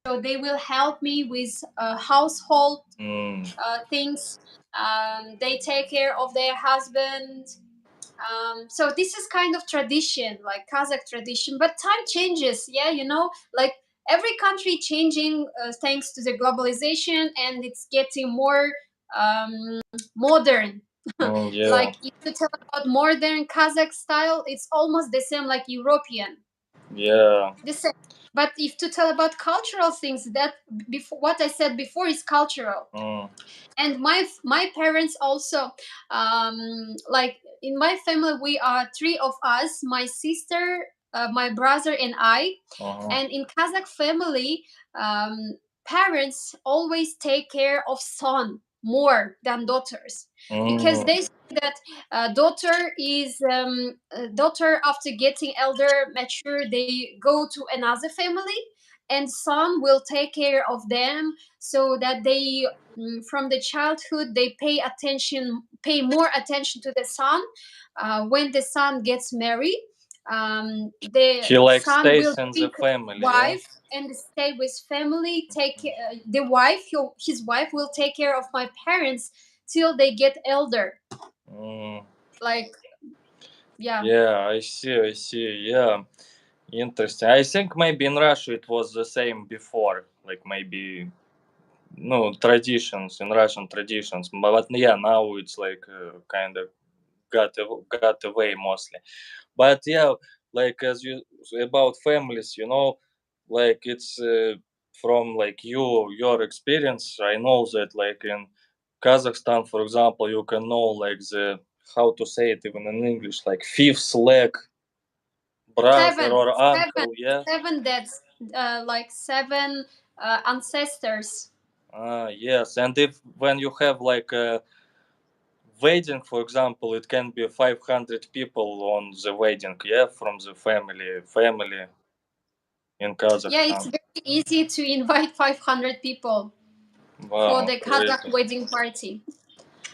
So they will help me with household things. They take care of their husband. So this is kind of tradition, like Kazakh tradition. But time changes, yeah, like every country changing thanks to the globalization, and it's getting more modern. Yeah. Like if you tell about modern Kazakh style, it's almost the same like European. Yeah. The same. But if to tell about cultural things, that before what I said before is cultural. And my parents also, like in my family we are 3 of us, my sister, my brother and I. And in Kazakh family, parents always take care of son more than daughters, because they say that daughter after getting elder mature, they go to another family, and son will take care of them, so that they, from the childhood, they pay more attention to the son. When the son gets married, the He like son will stays in the bring family, yeah. wife and stay with family. The wife, his wife will take care of my parents till they get elder. Like, yeah. Yeah, I see. Yeah, interesting. I think maybe in Russia it was the same before, like maybe no traditions in Russian traditions, but yeah, now it's like kind of got away mostly. But yeah, like as you about families, like it's from like your experience. I know that like in Kazakhstan, for example, you can know like the how to say it even in English, like fifth leg brother seven or seven uncle, yeah. seven dads, like seven ancestors. Yes, and if when you have like a wedding, for example, it can be 500 people on the wedding, yeah, from the family in Yeah, it's Kazakhstan. very easy to invite 500 people for Wow, the Kazakh crazy, wedding party.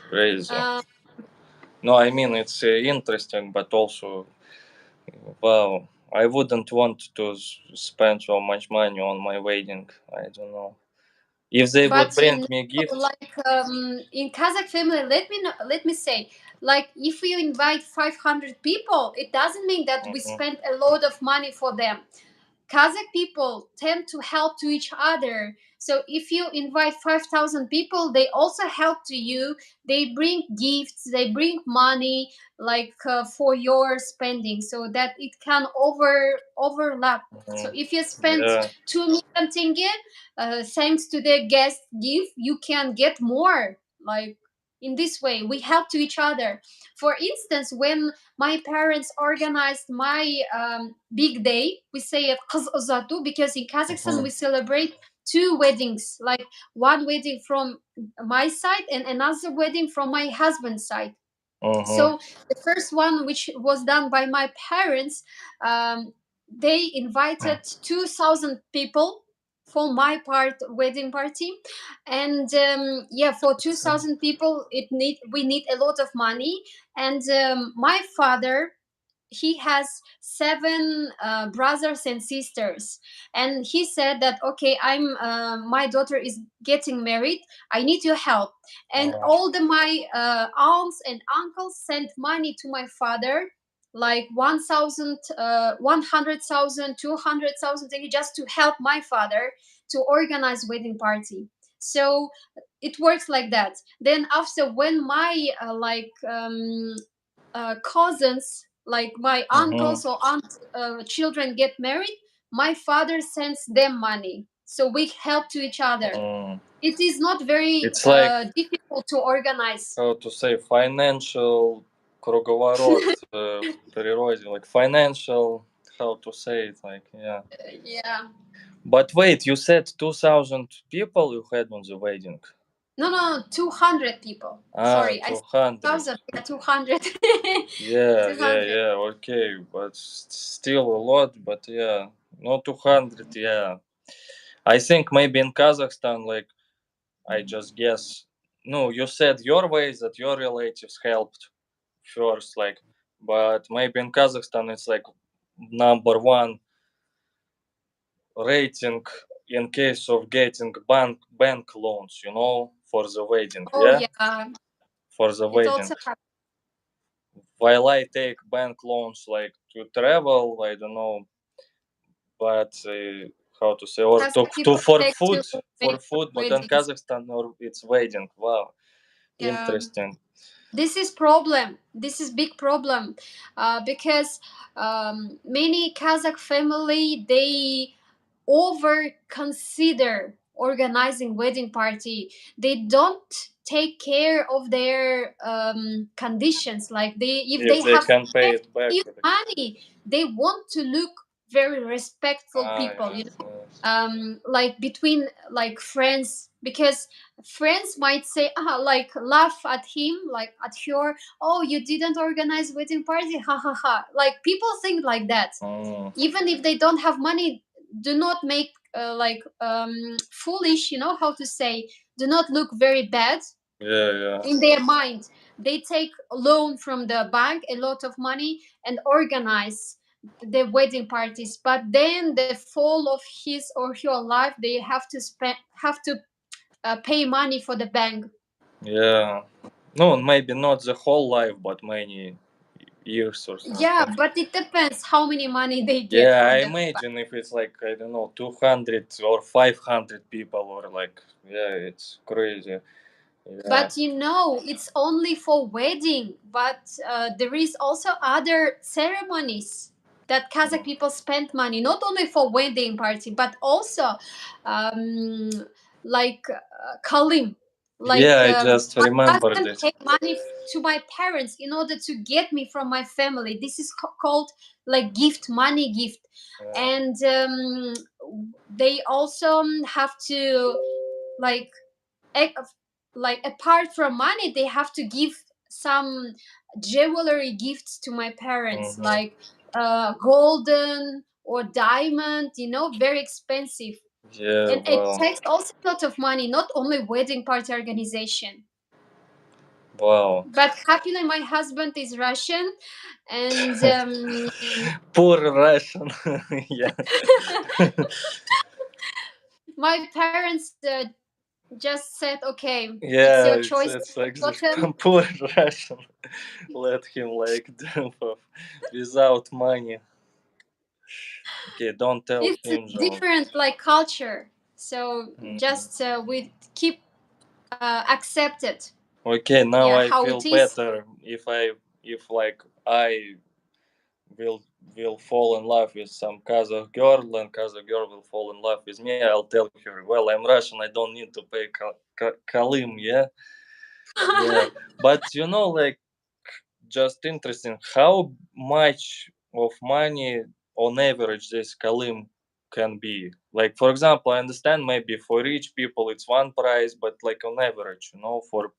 crazy. Uh, No, I mean it's interesting, but also, wow, I wouldn't want to spend so much money on my wedding. I don't know if they would but bring me gifts. like in Kazakh family, let me say, like if you invite 500 people, it doesn't mean that we Mhm, spend a lot of money for them. Kazakh people tend to help to each other. So if you invite 5,000 people, they also help to you. They bring gifts, they bring money, like for your spending, so that it can overlap. So mhm. if you spend Yeah. 2 million tenge, thanks to the guest gift, you can get more. Like in this way, we help to each other. For instance, when my parents organized my big day, we say it Kız Uzatu, because in Kazakhstan Mhm, we celebrate 2 weddings, like one wedding from my side and another wedding from my husband's side. mhm, So the first one, which was done by my parents, they invited 2,000 people for my part wedding party. And yeah, for 2,000 people we need a lot of money. And my father, he has 7 brothers and sisters, and he said that, okay, my daughter is getting married, I need your help. And all my aunts and uncles sent money to my father, like 1,000, 100,000, 200,000, just to help my father to organize wedding party. So it works like that. Then after, when my cousins, like my mhm, uncles or aunt children get married, my father sends them money, so we help to each other. mhm. It is not very It's like difficult to organize. how to say financial круговорот в природе, like financial, how to say it, like yeah. Yeah. But wait, you said 2,000 people you had on the wedding? No, 200 people. Ah, Sorry, I said 200. 1,000. Yeah, 200. Yeah, yeah, 200. yeah, okay, but still a lot, but yeah, no 200, yeah. I think maybe in Kazakhstan, like, I just guess. No, you said your way that your relatives helped first, like, but maybe in Kazakhstan it's like number one rating in case of getting bank loans, for the wedding, Oh yeah, yeah, for the it wedding. also happens While I take bank loans like to travel, I don't know, but how to say, or because to people for take food, to make but in weddings. Kazakhstan or it's wedding. Wow, Yeah, interesting. this is problem. This is big problem, because many Kazakh family they over consider organizing wedding party. They don't take care of their conditions. Like they, if they If they have can pay it back. plenty of money, they want to look very respectful Ah, people. yes, yes. Like between like friends, because friends might say, like laugh at him, like at her. Oh, you didn't organize wedding party, ha ha ha. Like people think like that, Mm, even if they don't have money. Do not make like foolish, how to say, do not look very bad yeah, yeah, in their mind. They take a loan from the bank, a lot of money, and organize the wedding parties, but then the fall of his or her life, they have to pay money for the bank. yeah. No, maybe not the whole life, but many years or Yeah, something. but it depends how many money they get Yeah, I from the bank. imagine if it's like, I don't know, 200 or 500 people, or like, yeah, it's crazy. Yeah. But it's only for wedding, but there is also other ceremonies that Kazakh Mm. people spend money, not only for wedding party, but also um, like kalim. Yeah, Like I just my remember husband this. paid money to my parents in order to get me from my family. This is called like gift, money gift. Yeah. And they also have to like ec- like apart from money, they have to give some jewelry gifts to my parents, Hmm. like golden or diamond, very expensive. Yeah, And it wow. takes also a lot of money, not only wedding party organization. Wow. But happily my husband is Russian, and Poor Russian. Yeah. my parents just said, okay, it's your Yeah, choice, it's like this. important. Poor Russian. Let him like do without money. Okay, don't tell It's a him, John. different like culture, so Mhm. just we keep accept it. Okay, now Yeah, I how feel it is. better if like I will will fall in love with some Kazakh girl and Kazakh girl will fall in love with me. I'll tell her, well, I'm Russian. I don't need to pay kalim. Yeah, yeah. But like just interesting how much of money on average this kalim can be. Like for example, I understand maybe for rich people it's one price, but like on average, for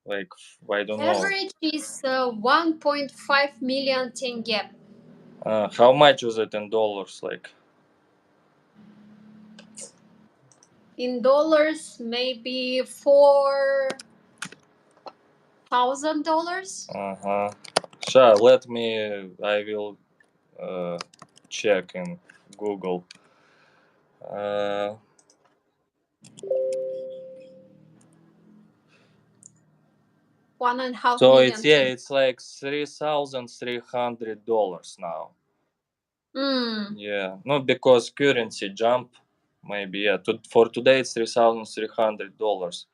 like I don't know. Average is 1.5 million tenge. How much is it in dollars? Like, In dollars, maybe $4,000. uh-huh. Sure, let me, I will uh, check in Google. Uh, 1.5 so it's, million yeah, tenge. it's like $3,300 now. Mm. Yeah, not because currency jump, maybe, yeah. For today it's $3,300.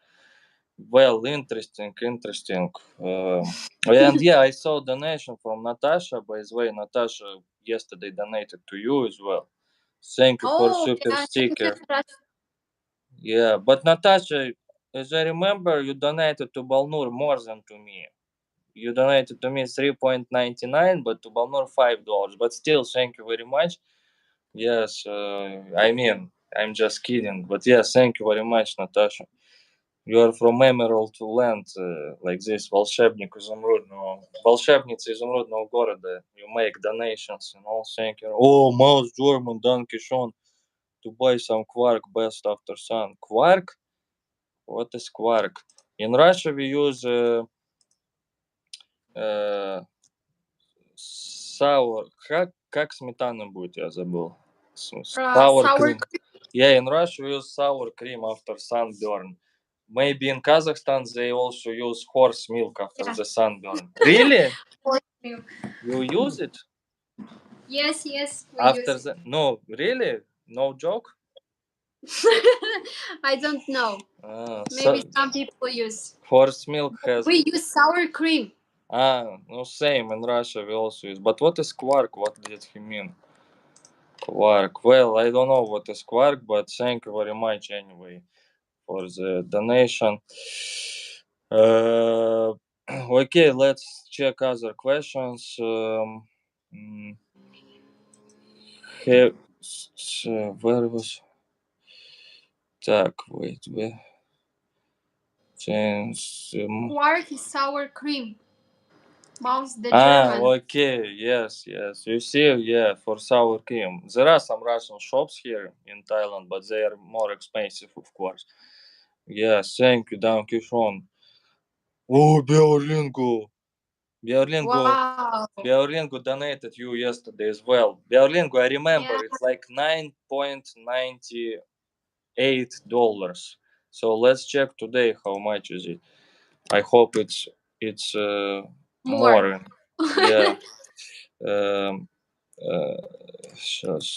Well, interesting, interesting. And yeah, I saw donation from Natasha. By the way, Natasha yesterday donated to you as well. Thank you for Oh super yeah, thank you, sticker. Natasha. Yeah, but Natasha, as I remember, you donated to Balnur more than to me. You donated to me 3.99, but to Balnur $5. But still, thank you very much. Yes, I mean, I'm just kidding. But yes, thank you very much, Natasha. You are from Emerald land, like this, волшебник изумрудного, волшебница изумрудного города. You make donations and all, thank you. Oh, Mouse German, danke schön. To buy some quark, best after sun. Quark? What is quark? In Russia we use uh, sour. Как сметана будет, я забыл. Sour Sour cream. cream. Yeah, in Russia we use sour cream after sunburn. Maybe in Kazakhstan they also use horse milk after Yeah. the sunburn. Really? Horse milk. You use it Yes, yes, we after use it. the? No, really? No joke. I don't know. Maybe So some people use. horse milk has. We use sour cream. No, same in Russia we also use. But what is quark? What did he mean? Quark. Well, I don't know what is quark, but thank you very much anyway for the donation. Uh, okay, let's check other questions. Mm, have, where was? Так, wait. Change. Quark is sour cream. Mouse the German. Okay, yes. You see, yeah, for sour cream. There are some Russian shops here in Thailand, but they are more expensive, of course. Yes, thank you, Donkey Sean. Oh, Beorlingo. Beorlingo. Wow. Beorlingo donated you yesterday as well. Beorlingo, I remember, Yeah. it's like $9.98. So let's check today how much is it. I hope it's More. more. Yeah. Um, Сейчас.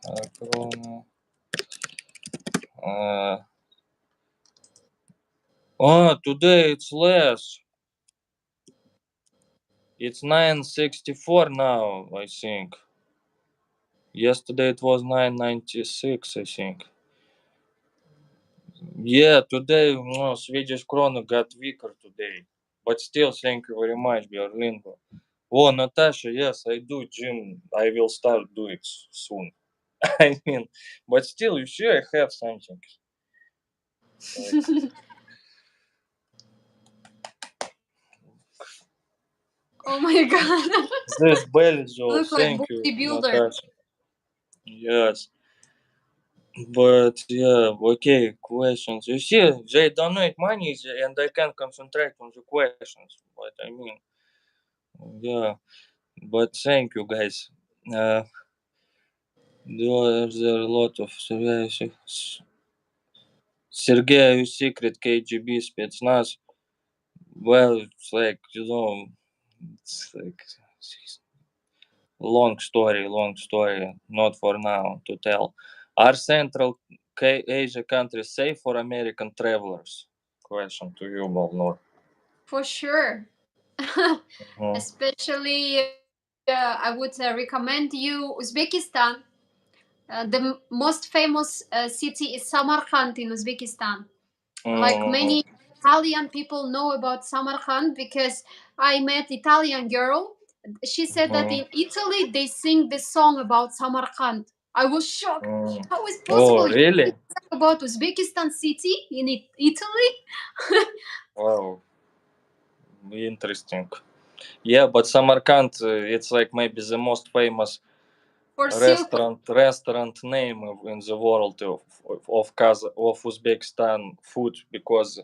Акрона. Today it's less. It's 964 now, I think. Yesterday it was 996, I think. Yeah, today Swedish krona got weaker today. But still, thank you very much, Björlingo. Oh, Natasha, yes, I do gym. I will start do it soon. I mean, but still, you sure I have something? Like Oh my god. this belly job. Look like Thank you, bodybuilder. Natasha. Yes. But yeah, okay, questions. You see, they donate money and I can concentrate on the questions. What I mean, yeah. But thank you, guys. Uh, there are a lot of Sergei secret KGB spetsnaz. Well, it's like it's like long story. Not for now to tell. Are Central Asia countries safe for American travelers? Question to you, Balnur. For sure. Mhm. Especially, I would recommend you Uzbekistan. The most famous city is Samarkand in Uzbekistan. Like Mhm. many Italian people know about Samarkand because I met Italian girl. She said that Mhm. in Italy they sing this song about Samarkand. I was shocked. Mm. How is Oh, possible? You sing really? about Uzbekistan city in Italy Wow, interesting. Yeah, but Samarkand, it's like maybe the most famous for silk. restaurant name in the world of Uzbekistan food because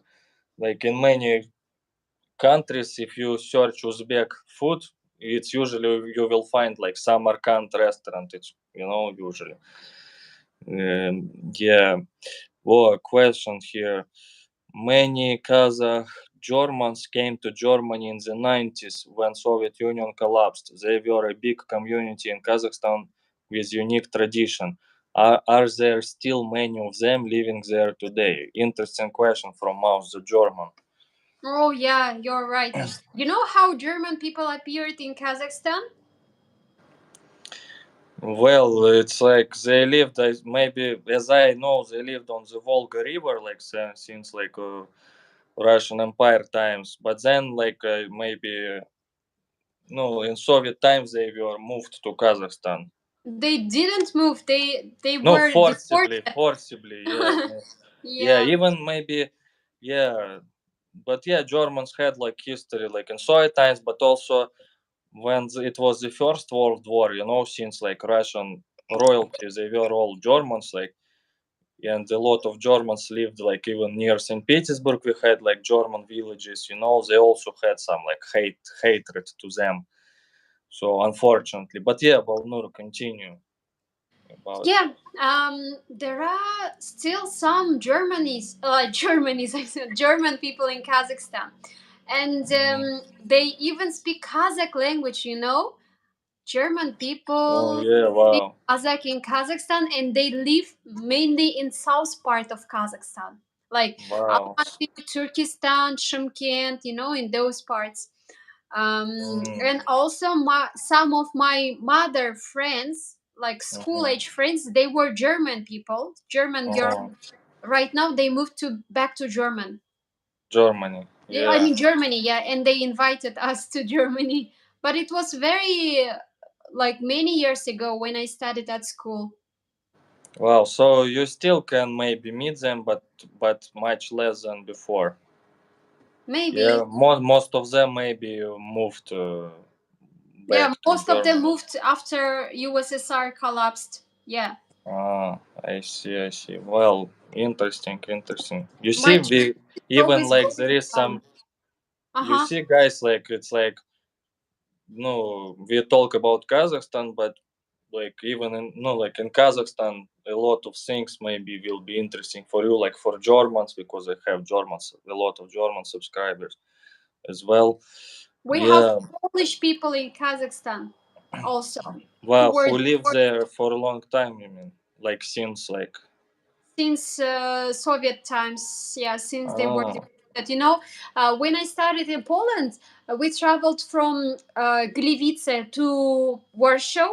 like in many countries, if you search Uzbek food, it's usually you will find like Samarkand restaurant. It's usually. Yeah. Oh, question here. Many Kazakh Germans came to Germany in the 90s when Soviet Union collapsed. They were a big community in Kazakhstan with unique tradition. Are there still many of them living there today? Interesting question from Mouse the German. Oh yeah, you're right. You know how German people appeared in Kazakhstan? Well, it's like they lived, maybe as I know, they lived on the Volga River, like since like Russian Empire times. But then, like maybe no, in Soviet times they were moved to Kazakhstan. They didn't move. They No, were forcibly, deported. forcibly, yeah, yeah, Yeah. even maybe, yeah, but yeah, Germans had like history, like in Soviet times, but also when it was the First World War, since like Russian royalty, they were all Germans, like, and a lot of Germans lived like even near St. Petersburg. We had like German villages, they also had some like hatred to them. So unfortunately, but yeah, Balnur, continue about. Yeah, there are still some Germany's, I said, German people in Kazakhstan, and Mhm. they even speak Kazakh language. German Oh people yeah, speak wow, Kazakh in Kazakhstan, and they live mainly in south part of Kazakhstan, like wow. Almaty, Turkestan, Shymkent, in those parts. Mm, And also some of my mother friends, like school mhm. age friends, they were German people, German girl. Uh-huh. Right now they moved to back to German. Germany, Yeah, I yeah. mean Germany, yeah, and they invited us to Germany. But it was very like many years ago when I studied at school. Wow, so you still can maybe meet them, but much less than before. Yeah, Maybe. most of them maybe moved Yeah, back to most of them Germany. moved after USSR collapsed. Yeah. Ah, I see, I see. Well, interesting, interesting. You My see, children we even always like go there to is some. You uh-huh. see, guys, like it's like no, we talk about Kazakhstan, but like even in no, like in Kazakhstan, a lot of things maybe will be interesting for you, like for Germans because I have Germans, a lot of German subscribers as well. We have Yeah, Polish people in Kazakhstan also who wow, were who lived deported there for a long time? You mean like since like since Soviet times. Yeah, since they were oh, deported. When I started in Poland, we traveled from Gliwice to Warsaw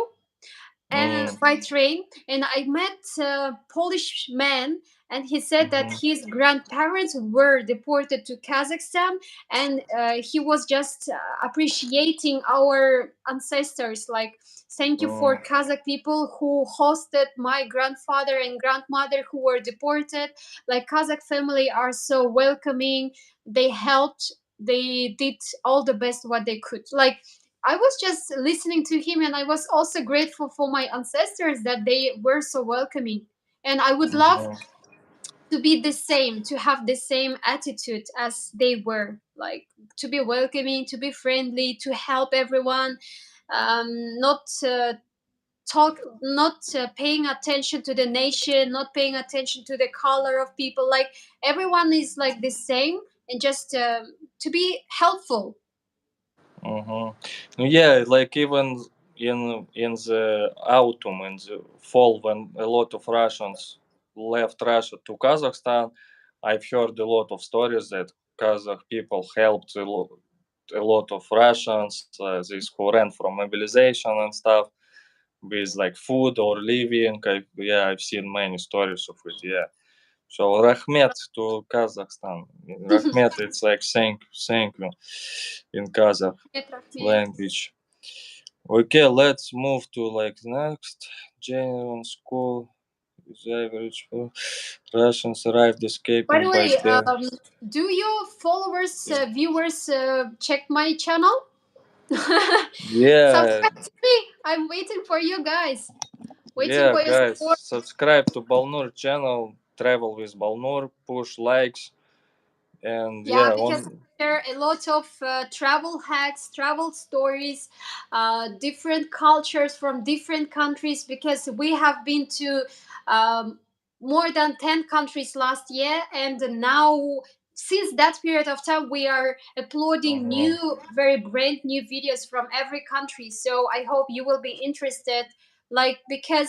and mm, by train, and I met a Polish man, and he said that mhm, his grandparents were deported to Kazakhstan, and he was just appreciating our ancestors, like, thank you mm, for Kazakh people who hosted my grandfather and grandmother who were deported. Like, Kazakh family are so welcoming, they helped, they did all the best what they could. Like, I was just listening to him, and I was also grateful for my ancestors that they were so welcoming. And I would love mhm, to be the same, to have the same attitude as they were, like, to be welcoming, to be friendly, to help everyone, not not paying attention to the nation, not paying attention to the color of people. Like, everyone is like the same, and just to be helpful. mhm. Yeah, like even in the autumn, in the fall, when a lot of Russians left Russia to Kazakhstan, I've heard a lot of stories that Kazakh people helped a lot of Russians, these who ran from mobilization and stuff, with like food or living. Yeah, I've seen many stories of it. Yeah. So Rahmet to Kazakhstan. Rahmet, it's like thank you in Kazakh language. Okay, let's move to like next. Genuine school is average. Russians arrived By the escaping by way, terror. do your followers, viewers, check my channel? Yeah, Subscribe to me. I'm waiting for you guys. Waiting yeah, for your guys, support. subscribe to Balnur channel. Travel with Balnur. Push likes and Yeah, yeah, because on. I share a lot of travel hacks, travel stories, different cultures from different countries. Because we have been to um, more than 10 countries last year, and now since that period of time we are uploading Mhm, new, very brand new videos from every country. So I hope you will be interested, like, because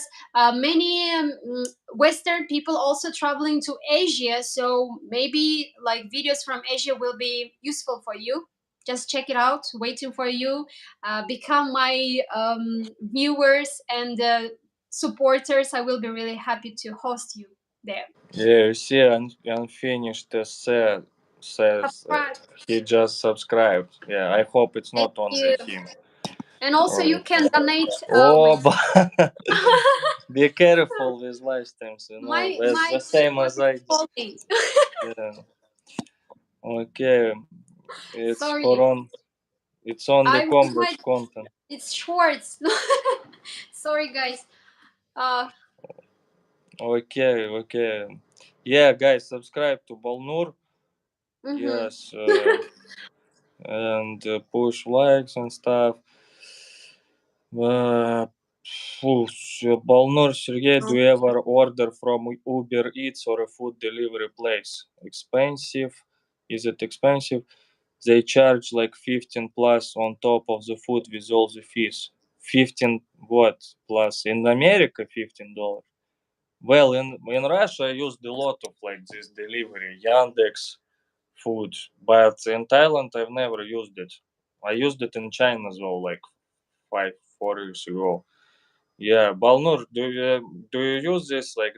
many Western people also traveling to Asia, so maybe like videos from Asia will be useful for you. Just check it out. Waiting for you. Become my viewers and supporters. I will be really happy to host you there. yeah, you see, unfinished says Subscribe. he just subscribed. Yeah, I hope it's Thank not only you. him. And also you Okay. can donate Oh, with but be careful with lifetimes, That's my the same keyboard as is I did. falling. Yeah. Okay. It's for Sorry. on. It's only I with my converse content. it's shorts. Sorry guys. Uh Okay. Okay. Yeah, guys, subscribe to Balnur. mhm. Yes. And push likes and stuff. Uh, Balnur, Sergey, do you ever order from Uber Eats or a food delivery place? Expensive? Is it expensive? They charge like 15 plus on top of the food with all the fees. 15 what plus? In America, $15. Well, in Russia, I used a lot of like this delivery, Yandex food, but in Thailand, I've never used it. I used it in China though, like 4 years ago. Yeah, Balnur, do you use this like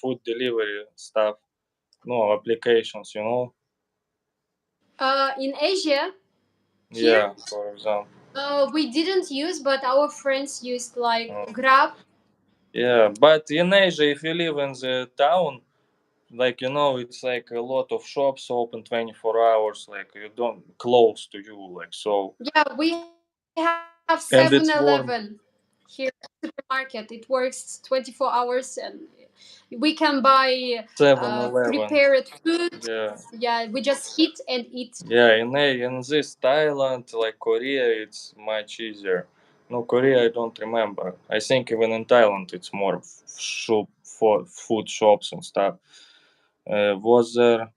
food delivery stuff? No applications, In Asia here, Yeah, for example. we didn't use, but our friends used like Mm. Grab. Yeah, but in Asia, if you live in the town, like it's like a lot of shops open 24 hours, like you don't close to you, like so, Yeah, we have and 7-Eleven it's warm. here at the supermarket. It works 24 hours, and we can buy 7-Eleven. prepared food. Yeah. Yeah, we just heat and eat. Yeah, in this Thailand, like Korea, it's much easier. No, Korea, I don't remember. I think even in Thailand, it's more shop for food shops and stuff. Was there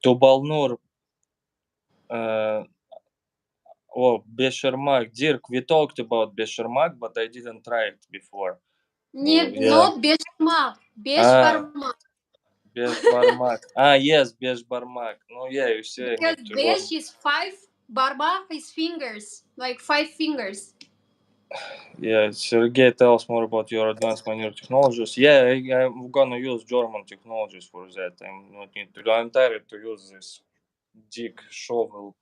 to Balnur? Uh, Beshermak. Dirk, we talked about Beshermak, but I didn't try it before. Yeah. Not Beshbarmak, Ah, Beshbarmak. Beshbarmak. Ah, yes, Beshbarmak. No, yeah, you see, I Because need to Besh learn. is five, Barmak is fingers, like 5 fingers. Yeah, Sergey, tell us more about your advanced manure technologies. Yeah, I'm gonna use German technologies for that. I'm not need to. I'm tired to use this dig shovel.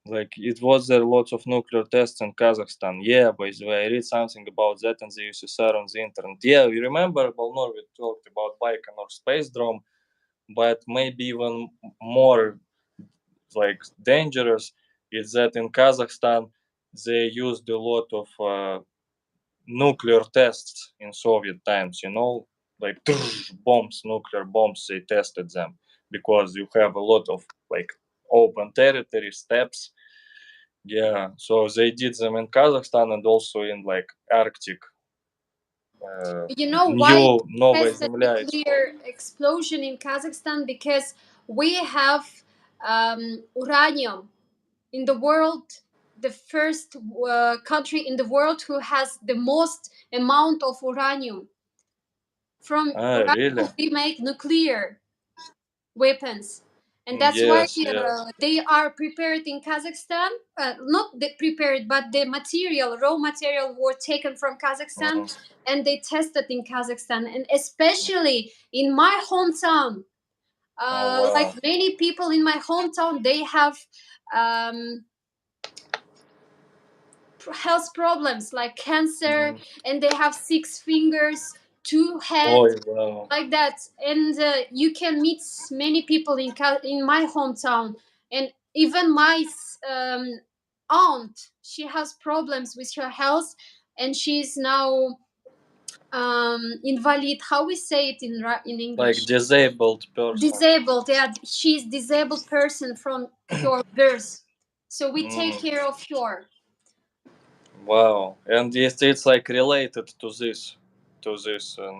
Like it was there lots of nuclear tests in Kazakhstan. Yeah, by the way, I read something about that in the USSR on the internet. Yeah, you remember Balnor we talked about Baikonur space drone, but maybe even more like dangerous is that in Kazakhstan they used a lot of nuclear tests in Soviet times, like bombs, nuclear bombs, they tested them because you have a lot of like open territory steppes. Yeah, so they did them in Kazakhstan and also in like Arctic. You know why New Novая has a Земля, it's called. nuclear explosion in Kazakhstan? Because we have uranium in the world, the first country in the world who has the most amount of uranium. From Ah, really? uranium, we make nuclear weapons, and that's why Yes, yes. they are prepared in Kazakhstan. Not the prepared, but the material, raw material, were taken from Kazakhstan, Mm. and they tested in Kazakhstan, and especially in my hometown. Oh, Like wow. many people in my hometown, they have um, health problems like cancer, Mm. and they have 6 fingers, two Oh, heads, wow. like that. And you can meet many people in my hometown, and even my aunt, she has problems with her health, and she's now invalid. How we say it in Like English? disabled person. Disabled. Yeah, she's disabled person from her birth. So we take Mm. care of her. Wow. And it's like related to this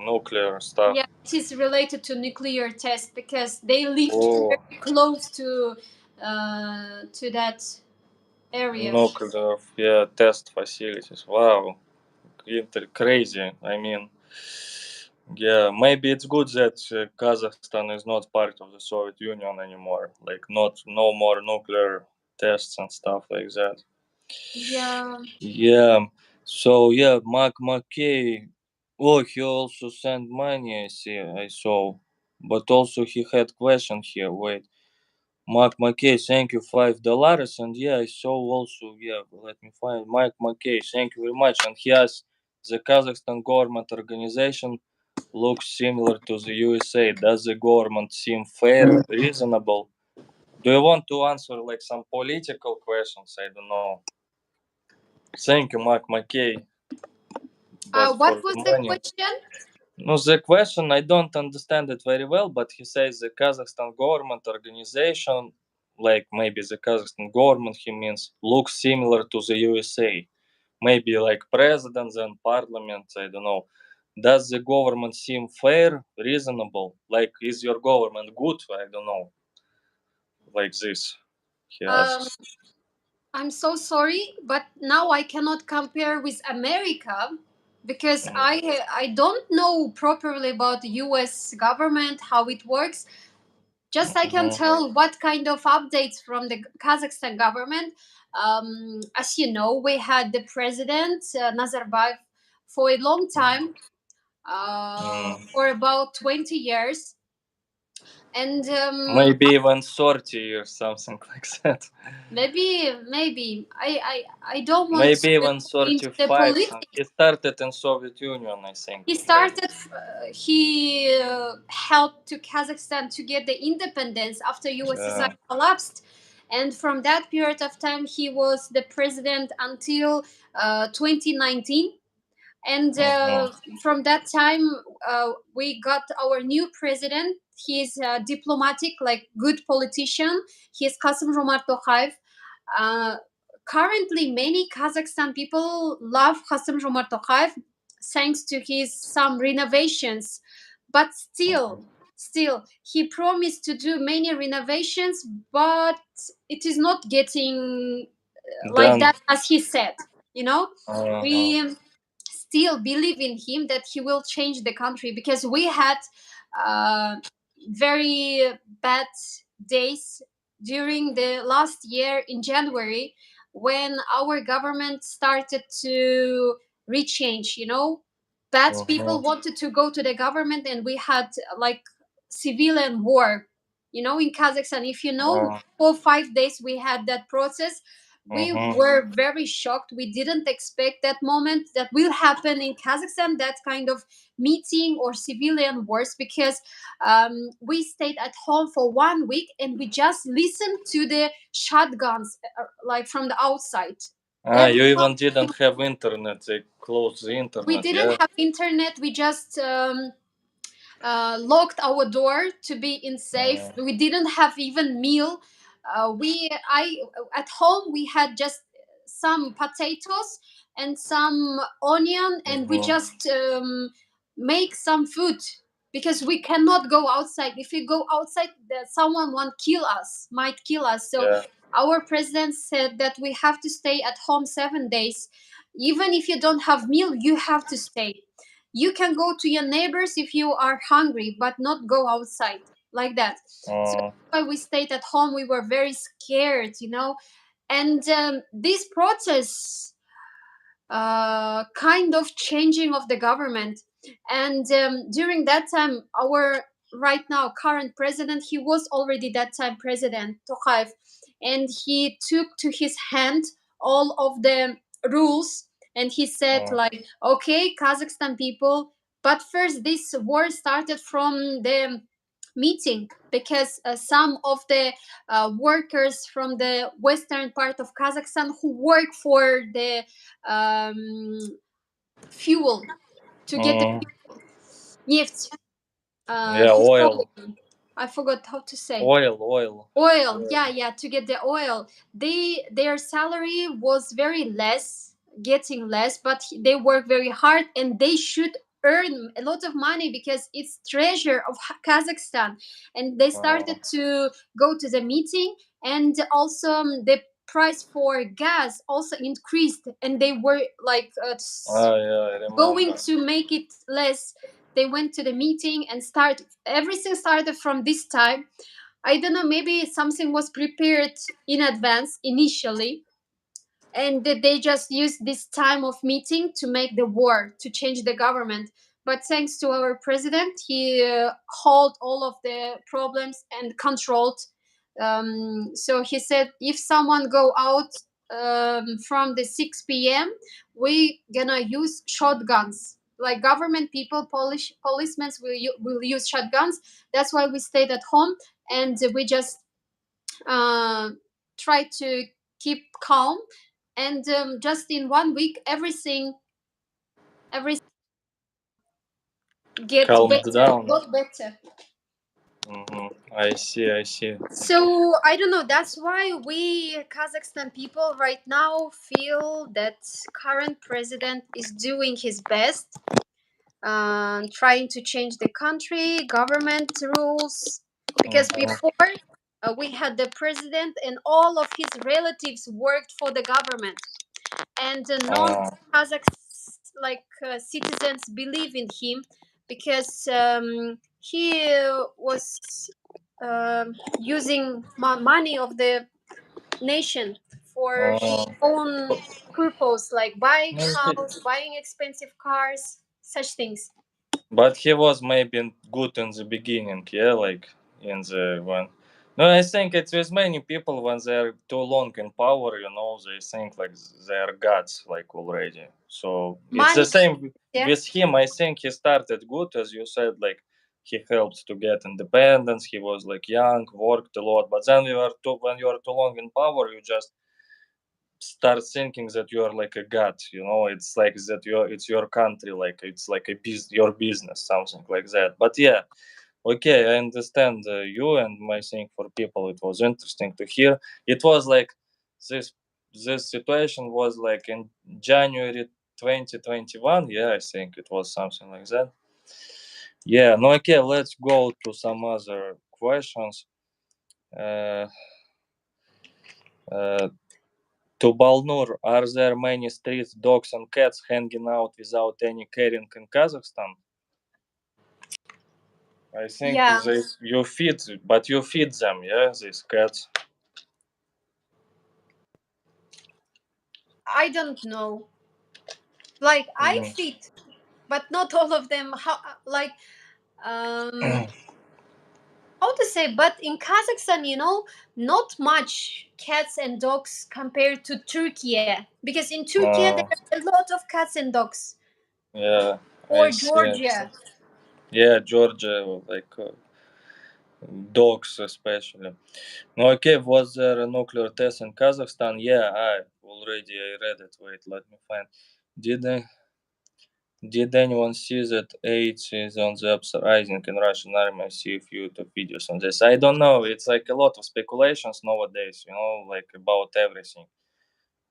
nuclear stuff. Yeah, it is related to nuclear test because they lived Oh, very close to that area. nuclear, yeah, test facilities. Wow. Crazy. I mean, yeah, maybe it's good that Kazakhstan is not part of the Soviet Union anymore. Like, no more nuclear tests and stuff like that. Yeah, Yeah. So yeah, Mark McKay. Oh, he also sent money. I see. I saw, but also he had question here. Wait, Mark McKay, thank you, $5. And yeah, I saw also, yeah, let me find Mike McKay, thank you very much. And he has the Kazakhstan government organization looks similar to the USA. Does the government seem fair, reasonable? Do you want to answer like some political questions? I don't know. Thank you, Mark McKay, but for What was the the money. question? No, the question I don't understand it very well, but he says the Kazakhstan government organization, like maybe the Kazakhstan government, he means looks similar to the USA. Maybe like presidents and parliaments, I don't know. Does the government seem fair, reasonable? Like, is your government good? I don't know. Like this, he Um, asks. I'm so sorry, but now I cannot compare with America because I don't know properly about the U.S. government how it works. Just I can Mhm. tell what kind of updates from the Kazakhstan government. As you know, we had the president Nazarbayev for a long time, Mm. for about 20 years, and Maybe even 30 years, something like that. maybe I don't want Maybe to even go into the 35. politics. He started in Soviet Union, I think. He Maybe. started. He helped to Kazakhstan to get the independence after USSR Yeah. collapsed, and from that period of time, he was the president until 2019. And Mhm. from that time, we got our new president. He's diplomatic, like good politician. He's Kasim Jomart Tokayev. uh, Currently, many Kazakhstan people love Kasim Jomart Tokayev thanks to his some renovations. But still, he promised to do many renovations, but it is not getting like Then. that as he said. You know, Uh-huh. we still believe in him that he will change the country because we had uh, very bad days during the last year in January when our government started to rechange. Bad Uh-huh. people wanted to go to the government, and we had like civilian war. In Kazakhstan, if you know, Uh, 4 5 days we had that process. We uh-huh. were very shocked. We didn't expect that moment that will happen in Kazakhstan, that kind of meeting or civilian wars, because we stayed at home for 1 week and we just listened to the shotguns, like from the outside. You Everyone, even didn't have internet. They closed the we internet, didn't yeah? have internet. We just locked our door to be in safe. Uh, We didn't have even meal. We I At home we had just some potatoes and some onion, and we uh-huh. just make some food because we cannot go outside. If we go outside, that someone might kill us. So Yeah. our president said that we have to stay at home 7 days. Even if you don't have meal, you have to stay. You can go to your neighbors if you are hungry, but not go outside like that. So Uh, that's why we stayed at home. We were very scared. And this process, kind of changing of the government. And during that time, our right now current president, he was already that time president Tokayev, and he took to his hand all of the rules, and he said uh, like, okay, Kazakhstan people, but first this war started from the meeting because some of the workers from the western part of Kazakhstan who work for the um, fuel, to get the uh, neft. yeah, oil. Petroleum. I forgot how to say. Oil. Oil, Oil. yeah, to get the oil. Their salary was very less, getting less, but they work very hard and they should earn a lot of money because it's treasure of Kazakhstan. And they Uh, started to go to the meeting, and also the price for gas also increased, and they were like yeah, I going remember. to make it less. They went to the meeting and start everything started from this time. I don't know, maybe something was prepared in advance initially, and that they just used this time of meeting to make the war, to change the government. But thanks to our president, he held all of the problems and controlled So he said if someone go out from the 6 p.m., we gonna use shotguns. Like government people, policemen will use shotguns. That's why we stayed at home, and we just uh, try to keep calm. And just in 1 week, every get Calmed better, down. got better. I see, I see. So I don't know. That's why we Kazakhstan people right now feel that current president is doing his best, trying to change the country, government rules. Because Mhm. before we had the president and all of his relatives worked for the government, and non Uh, Kazakh citizens believe in him because he was using money of the nation for his uh, own purpose, like buying maybe, house, buying expensive cars, such things. but he was maybe good in the beginning, yeah, like in the one. No, I think it's with many people when they're too long in power, they think like they're gods, like already. So it's the Money, same yeah. with him. I think he started good, as you said, like he helped to get independence. He was like young, worked a lot, but then when you are too long in power, you just start thinking that you are like a god. It's like that it's your country, like it's like your business, something like that. But yeah, okay, I understand you, and I think for people it was interesting to hear. It was like this this situation was like in January 2021. Yeah, I think it was something like that. Yeah, no, okay, let's go to some other questions. uh, uh, To Balnur, are there many street dogs and cats hanging out without any caring in Kazakhstan? I think Yeah, you feed them, yeah, these cats. I don't know. Like I Mhm. feed, but not all of them. How like um how to say? But in Kazakhstan, not much cats and dogs compared to Turkey, because in Turkey there uh, are a lot of cats and dogs, yeah, I or see it. Georgia. Yeah, Georgia, like dogs especially. No, okay, was there a nuclear test in Kazakhstan? Yeah, I read it. Wait, let me find. Did I? Did anyone see that age is on the uprising in Russian army? I see a few videos on this. I don't know. It's like a lot of speculations nowadays, like about everything.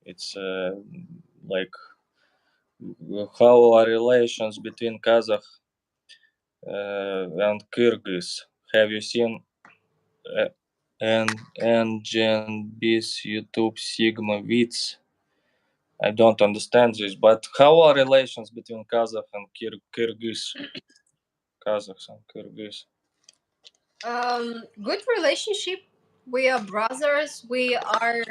It's like how are relations between Kazakh and Kyrgyz? Have you seen uh, NGNB's YouTube Sigma Vids? I don't understand this, but how are relations between Kazakh and Kyrgyz? Kazakhs and Kyrgyz. Good relationship. We are brothers. We are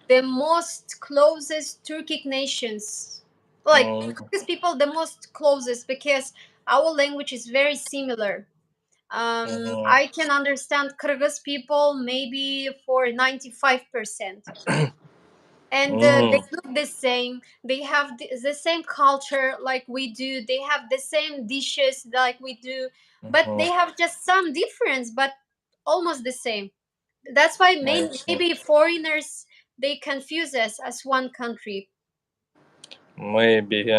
the most closest Turkic nations. Like Mm, Kyrgyz people, the most closest because our language is very similar. mhm, I can understand Kyrgyz people maybe for 95%. And they mm, look the same. They have the same culture like we do. They have the same dishes like we do, but mhm. they have just some difference, but almost the same. That's why I see. maybe foreigners, they confuse us as one country. Maybe.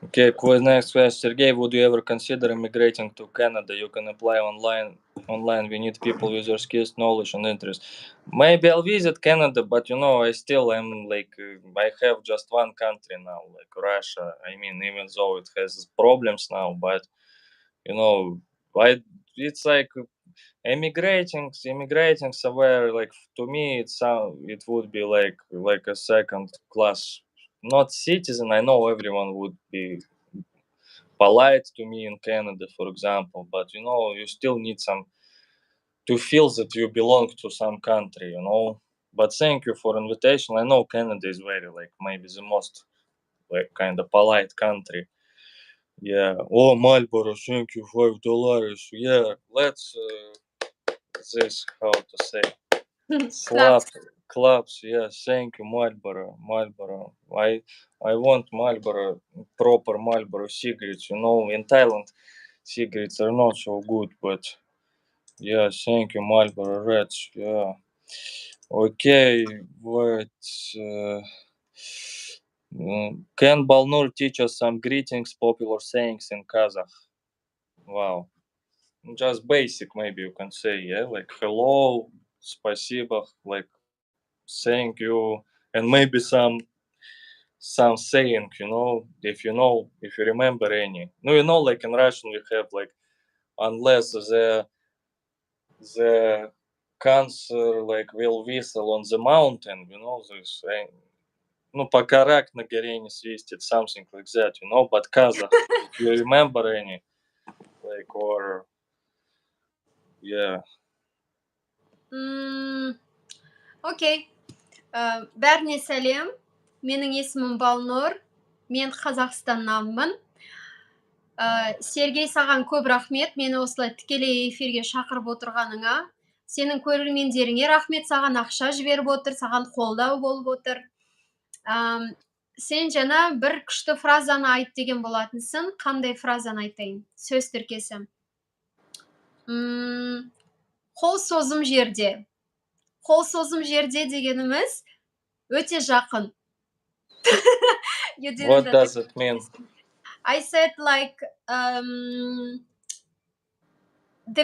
Okay, next question. Sergey, would you ever consider immigrating to Canada? You can apply online. Online, we need people with your skills, knowledge, and interest. Maybe I'll visit Canada, but I still am like I have just one country now, like Russia. I mean, even though it has problems now, but you know, I it's like immigrating somewhere, like to me it would be like a second class, not citizen. I know everyone would be polite to me in Canada, for example, but you still need some to feel that you belong to some country. But thank you for invitation. I know Canada is very like maybe the most like kind of polite country. Yeah. Oh, Marlboro, thank you $5. Yeah, let's this how to say. Claps. Clubs, yes. Thank you, Marlboro. Marlboro. I want Marlboro, proper Marlboro cigarettes. In Thailand, cigarettes are not so good, but yeah, thank you, Marlboro Reds. Yeah. Okay, what? Uh, can Balnur teach us some greetings, popular sayings in Kazakh? Wow. Just basic, maybe you can say, yeah, like hello, спасибо, like thank you, and maybe some saying, if you remember any. No, like in Russian we have like unless the cancer like will whistle on the mountain, this ну, пока рак на горе не свистит, something like that, but Kazakh, if you remember any, like, or, yeah. Окей. Бәріне сәлем. Менің есімім Балнур. Мен Қазақстаннанмын. Сергей, саған көп рахмет. Мені осылай тікелей эфирге шақырып отырғаныңа. Сенің көрермендеріңе рахмет. Саған ақша жіберіп отыр, саған қолдау болып отыр. Сен жаңа бір күшті фразаны айт деген болатынсың. Қандай фразаны айтайын? Сөз тіркесі. Қол созым жерде. Қол созым жерде дегеніміз өте жақын. What does it mean? I said like the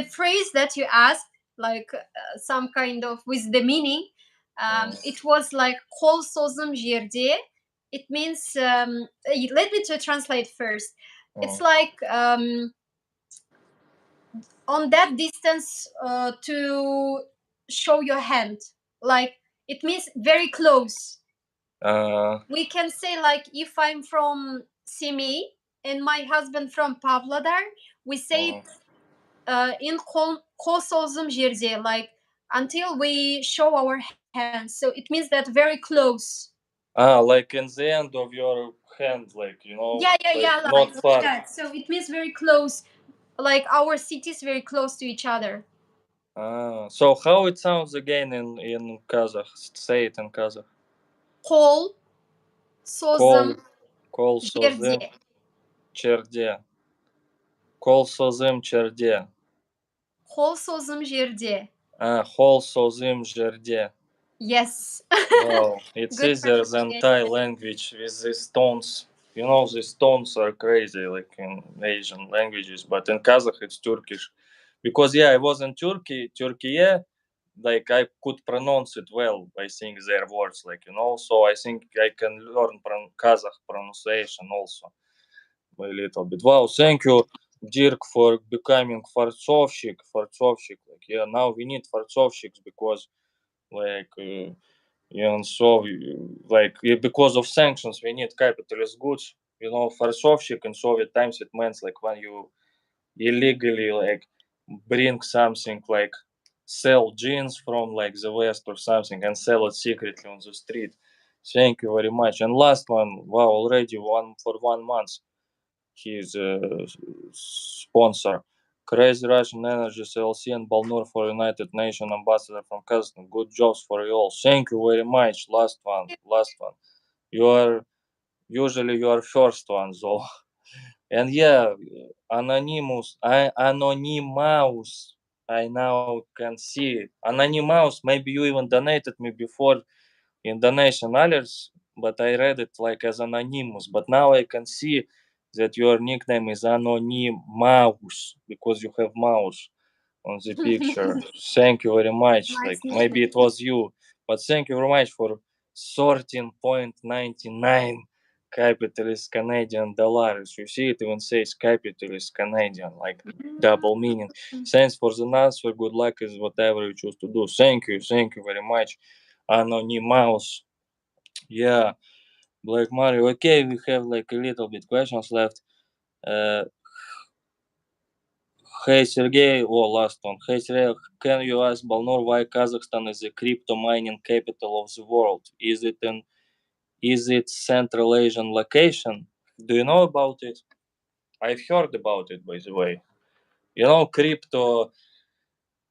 phrase that you asked, like some kind of with the meaning, it was like қол созым жерде. It means let me to translate first. It's like on that distance to show your hand, like it means very close. We can say like if I'm from Simi and my husband from Pavlodar, we say in қол созым жерде, like until we show our hands, so it means that very close. Like in the end of your hand, like, Yeah, not like far. that. So it means very close, like our cities very close to each other. So how it sounds again in Kazakh? Say it in Kazakh. Қол созым Кол созым черде. Кол созым черде. Қол созым жерде. Қол созым жерде. Yes. Wow, it's easier than Thai language with these tones. These tones are crazy, like in Asian languages, but in Kazakh it's Turkish. Because I was in Turkey, like I could pronounce it well. I think their words, like so I think I can learn Kazakh pronunciation also a little bit. Wow, thank you, Dirk, for becoming fartsovщик. Like now we need fartsovщiks because like. So like because of sanctions we need capitalist goods. Fartsovщик in Soviet times it meant like when you illegally like bring something like sell jeans from like the west or something and sell it secretly on the street. Thank you very much. And last one, wow, already one for 1 month he's a sponsor. Crazy Russian Energies LC and Balnur for United Nations Ambassador from Kazakhstan. Good jobs for you all. Thank you very much. Last one. You are usually your first one though. And yeah, Anonymous. I now can see Anonymous. Maybe you even donated me before in donation alerts, but I read it like as anonymous. But now I can see that your nickname is Anonymous because you have mouse on the picture. Thank you very much. Nice Like name. maybe it was you, but thank you very much for 13.99 capitalist Canadian dollars. You see, it even says capitalist Canadian, like double meaning. Thanks for the answer. Good luck is whatever you choose to do. Thank you very much. Anonymous. Yeah, Black Mario. Okay, we have like a little bit questions left. Uh, hey Sergey, last one. Hey Sergey, can you ask Balnur why Kazakhstan is the crypto mining capital of the world? Is it Central Asian location? Do you know about it? I've heard about it, by the way. Crypto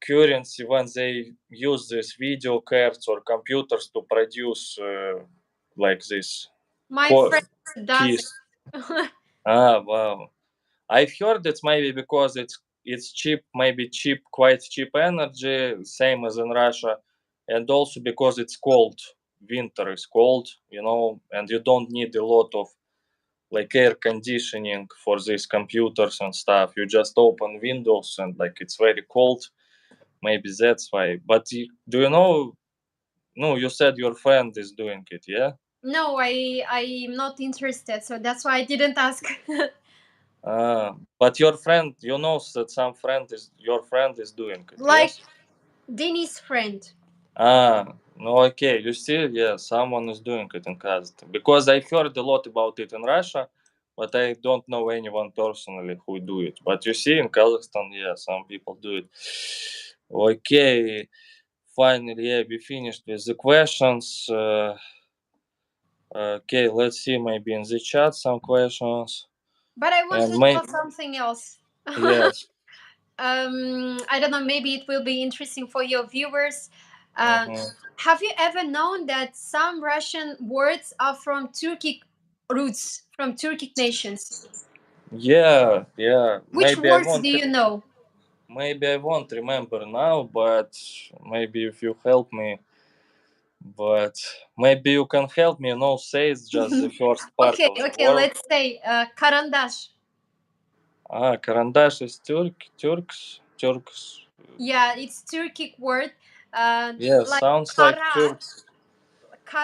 currency when they use these video cards or computers to produce like this My friend does keys. Ah, wow. I've heard it's maybe because it's cheap, maybe cheap, quite cheap energy, same as in Russia, and also because it's cold. Winter is cold, and you don't need a lot of like air conditioning for these computers and stuff. You just open windows and like it's very cold. Maybe that's why. But do you know? No, you said your friend is doing it, yeah? No, I'm not interested, so that's why I didn't ask. But your friend, that some friend is your friend is doing it, Like yes? Denny's friend. No, okay. You see, yeah, someone is doing it in Kazakhstan because I heard a lot about it in Russia, but I don't know anyone personally who do it. But you see, in Kazakhstan, yeah, some people do it. Okay, finally, yeah, we finished with the questions. Okay, let's see, maybe in the chat some questions. But I want And to my know something else. yes. I don't know, maybe it will be interesting for your viewers. Uh, Mhm. have you ever known that some Russian words are from Turkic roots, from Turkic nations? Yeah, yeah. Which words do you know? Maybe I won't remember now, but maybe if you help me, but maybe you can help me. Say it's just the first part Okay, of the okay, word. let's say karandash. Karandash is Turks. Yeah, it's Turkic word. Yeah, Like sounds like kara, Turks.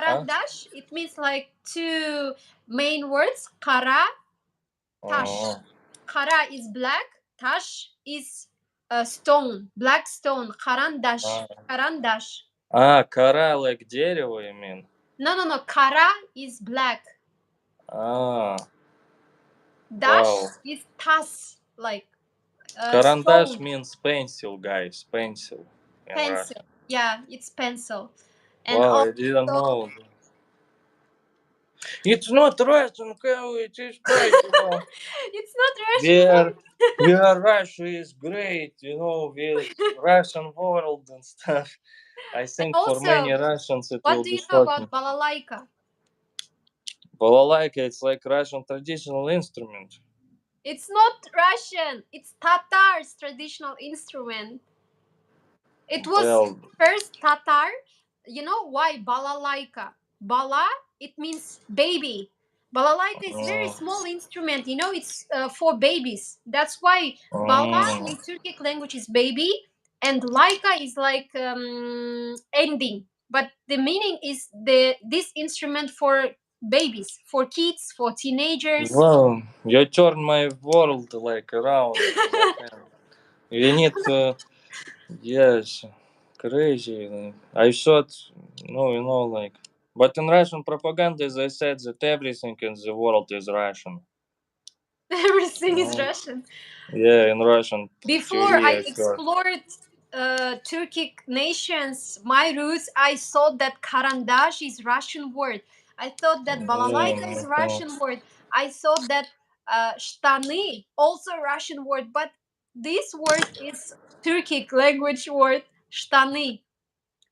Huh? karandash. It means like two main words. Kara, tash. Oh. Kara is black. Tash is a stone, black stone. Karandash, Ah, karandash. Kara like дерево, you mean? No, no, no. Kara is black. Ah, Dash wow. is tas, like Karandash stone, means pencil, guys. Pencil in pencil. Russian. Yeah, it's pencil. And Wow, I didn't also, know. It's not Russian, how it is right, it's not Russian Where word. where Russia is great, with Russian world and stuff. I And think for many also, Russians it what will do be you know shocking. about balalaika? Balalaika, it's like Russian traditional instrument. It's not Russian. It's Tatar's traditional instrument. It was Well, first Tatar. You know why balalaika? Bala, it means baby. Balalaika is very mm, small instrument. It's for babies. That's why bala mm, in Turkic language is baby, and laika is like ending. But the meaning is this instrument for babies, for kids, for teenagers. well, you turn my world like around with that hand. You need to, yes, crazy. I thought, no, like, but in Russian propaganda they said that everything in the world is Russian. Everything is No. Russian. Yeah, in Russian Before TV I I heard. explored Turkic nations, my roots, I thought that karandash is Russian word. I thought that balalaika is Mhm. Russian word. I thought that shtani also Russian word, but this word is Turkic language word shtani.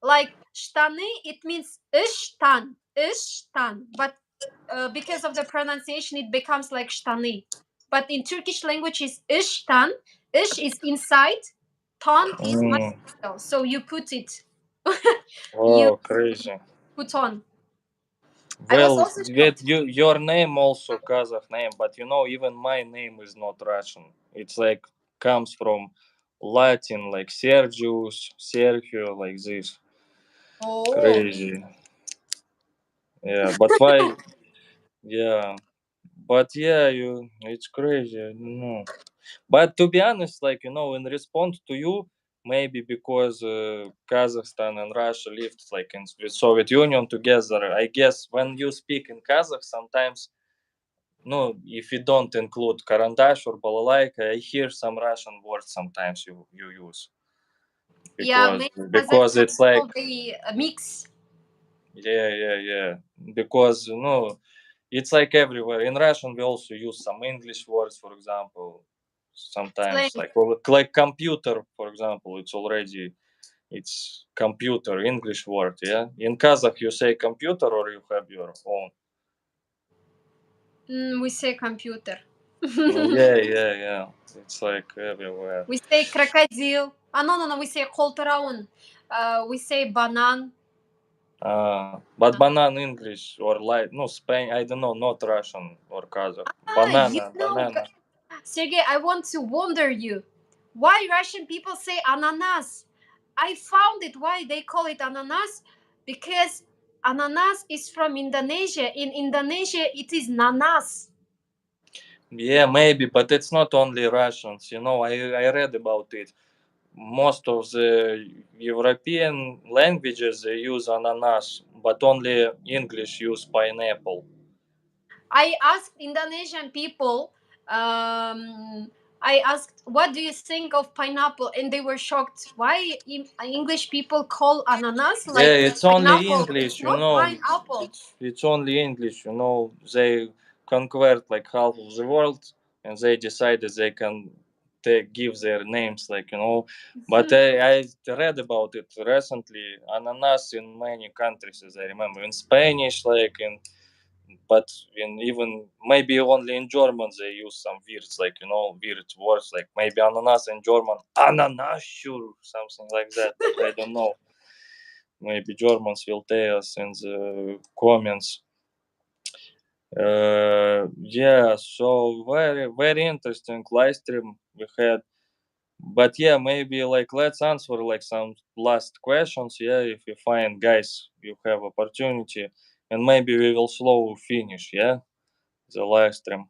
Like shtani, it means ishtan, but because of the pronunciation, it becomes like shtani. But in Turkish language, is ishtan. Ish is inside, tan is Mm. material. So you put it, you Wow, crazy. put on. I was Well, also with shocked. your name also Kazakh name, but even my name is not Russian. It's like comes from Latin, like Sergius, Sergio, like this. Oh, Crazy. Yeah, but why? Yeah, but yeah, it's crazy. I don't know. But to be honest, like in response to you, maybe because Kazakhstan and Russia lived like in the Soviet Union together. I guess when you speak in Kazakh, sometimes no, if you don't include karandash or balalaika, I hear some Russian words sometimes you use yeah, because maybe because Kazakhstan it's like will be a mix. yeah because it's like everywhere in Russian we also use some English words, for example, sometimes, Slang. like computer, for example. It's computer English word. Yeah, in Kazakh you say computer or you have your own. We say computer. Yeah. It's like everywhere. We say crocodile. No. We say холтараун. We say banan. But banana English or like no Spain. I don't know, not Russian or Kazakh. You Banana, know, banana. Sergey, I want to wonder you. Why Russian people say ananas? I found it why they call it ananas because ananas is from Indonesia. In Indonesia, it is nanas. Yeah, maybe, but it's not only Russians. I read about it. Most of the European languages they use ananas, but only English use pineapple. I asked Indonesian people. I asked, "What do you think of pineapple?" And they were shocked. Why English people call ananas Yeah, like it's only pineapple? It's English, not pineapple. It's only English, They conquered like half of the world, and they decided they can give their names, But I read about it recently. Ananas in many countries, as I remember, in Spanish, but in even maybe only in German they use some words weird words like maybe ananas in German, ananas, sure, something like that. But I don't know. Maybe Germans will tell us in the comments. Yeah, so very interesting live stream we had. But yeah, maybe like let's answer like some last questions. Yeah, if you find guys you have opportunity, and maybe we will slow finish. Yeah, the live stream.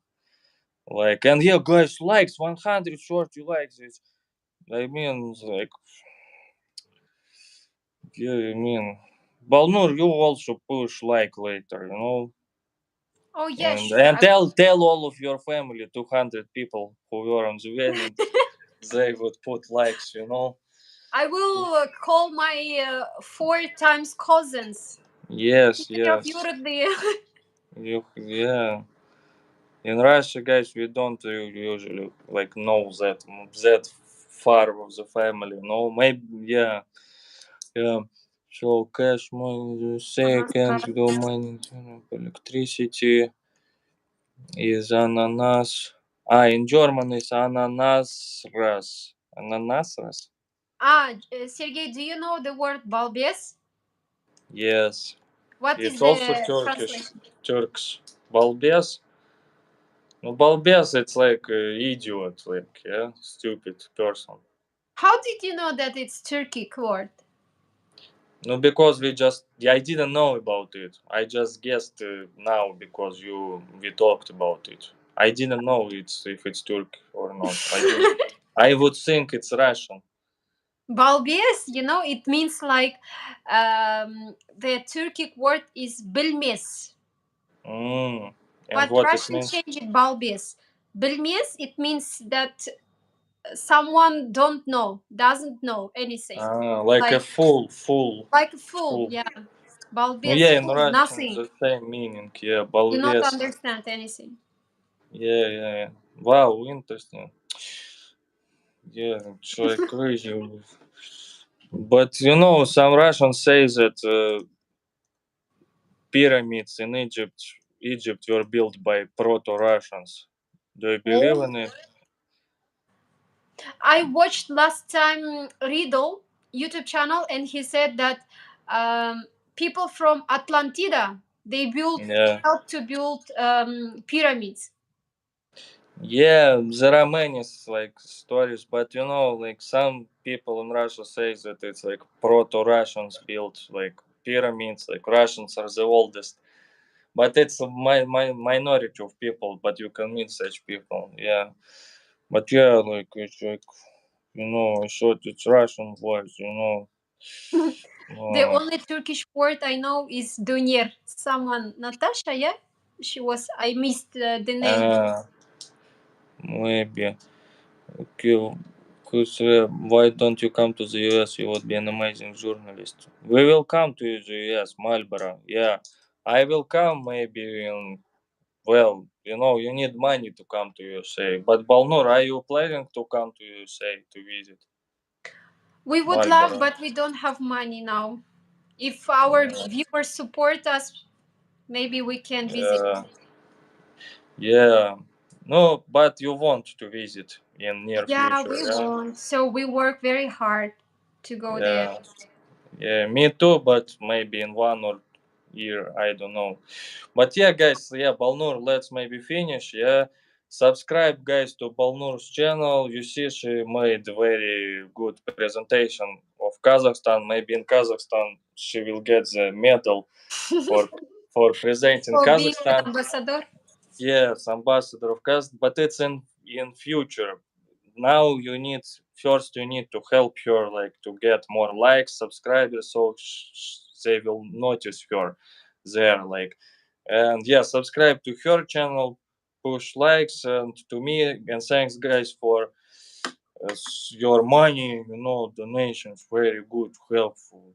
Like and yeah, guys, likes 100 short. You like this? I mean, like yeah, I mean, Balnur, you also push like later, Oh yeah, and sure. tell all of your family, 200 people who were on the wedding, they would put likes. I will call my four times cousins. Yes. Yeah. In Russia, guys, we don't usually like know that far of the family. No, maybe yeah. So cash money, second, go money, electricity is ananas. In German is ananas ras. Ananas ras. Sergey, do you know the word balbes? Yes. What is It's also the Turkish. translation? Turks. Balbes. No, balbes, it's like idiot, like, yeah, stupid person. How did you know that it's Turkic word? No, because I didn't know about it. I just guessed now because we talked about it. I didn't know if it's Turk or not. I didn't. I would think it's Russian. Balbes, it means like the Turkic word is bilmes, Mm. And but what it Russian means? changed it balbes. Bilmes, it means that someone doesn't know anything. Like a Like like a fool, fool. yeah. No, Balbes, yeah, in fool, Russian nothing. the same meaning. Yeah, Do not balbes. understand anything. Yeah. Wow, interesting. Yeah, it's like crazy. But some Russians say that pyramids in Egypt were built by proto-Russians. Do you believe Oh, in it? I watched last time Riddle YouTube channel, and he said that um, people from Atlantida they Yeah. helped to build pyramids. Yeah, there are many like stories, but like some people in Russia say that it's like proto-Russians built like pyramids, like Russians are the oldest. But it's a minority of people, but you can meet such people. Yeah. But yeah, like it's like I thought it's Russian voice. The Uh, only Turkish word I know is Dunyer. Someone, Natasha, yeah, she was. I missed the name. uh, maybe. Okay, because why don't you come to the US? You would be an amazing journalist. We will come to the US, Marlboro. Yeah, I will come maybe well, you need money to come to USA. But Balnur, are you planning to come to USA to visit We would love, Marlboro? but we don't have money now. If our viewers support us, maybe we can visit. Yeah, yeah. No, but you want to visit in near Yeah, future, we yeah? won't. So we work very hard to go there. Yeah, yeah, me too, but maybe in 1 or 2 years, I don't know. But yeah, guys, yeah, Balnur, let's maybe finish, yeah. Subscribe, guys, to Balnur's channel. You see, she made very good presentation of Kazakhstan. Maybe in Kazakhstan, she will get the medal for for presenting For being an Kazakhstan. ambassador. Yes, ambassador of Kazakhstan, but it's in future. Now you need to help her like to get more likes, subscribers, so they will notice her there. Like, and yeah, subscribe to her channel, push likes, and to me. And thanks, guys, for your money. Donations very good, helpful.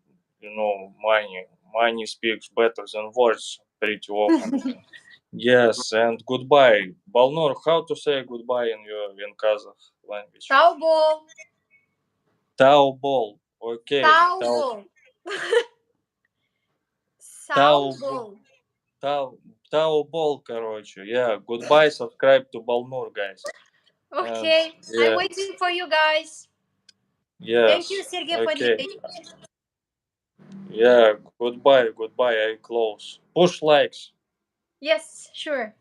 Money speaks better than words pretty often. Yes, and goodbye. Balnor, how to say goodbye in Kazakh language? Taubol. Taubol. Okay. Taubol. Taubol. Saubol. Taubol, короче. Yeah, goodbye. Subscribe to Balnur, guys. And Okay, I'm yeah, waiting for you guys. Thank you, yes. Sergey, for Okay. invitation. Yeah, goodbye. Goodbye. I close. Push likes. Yes, sure.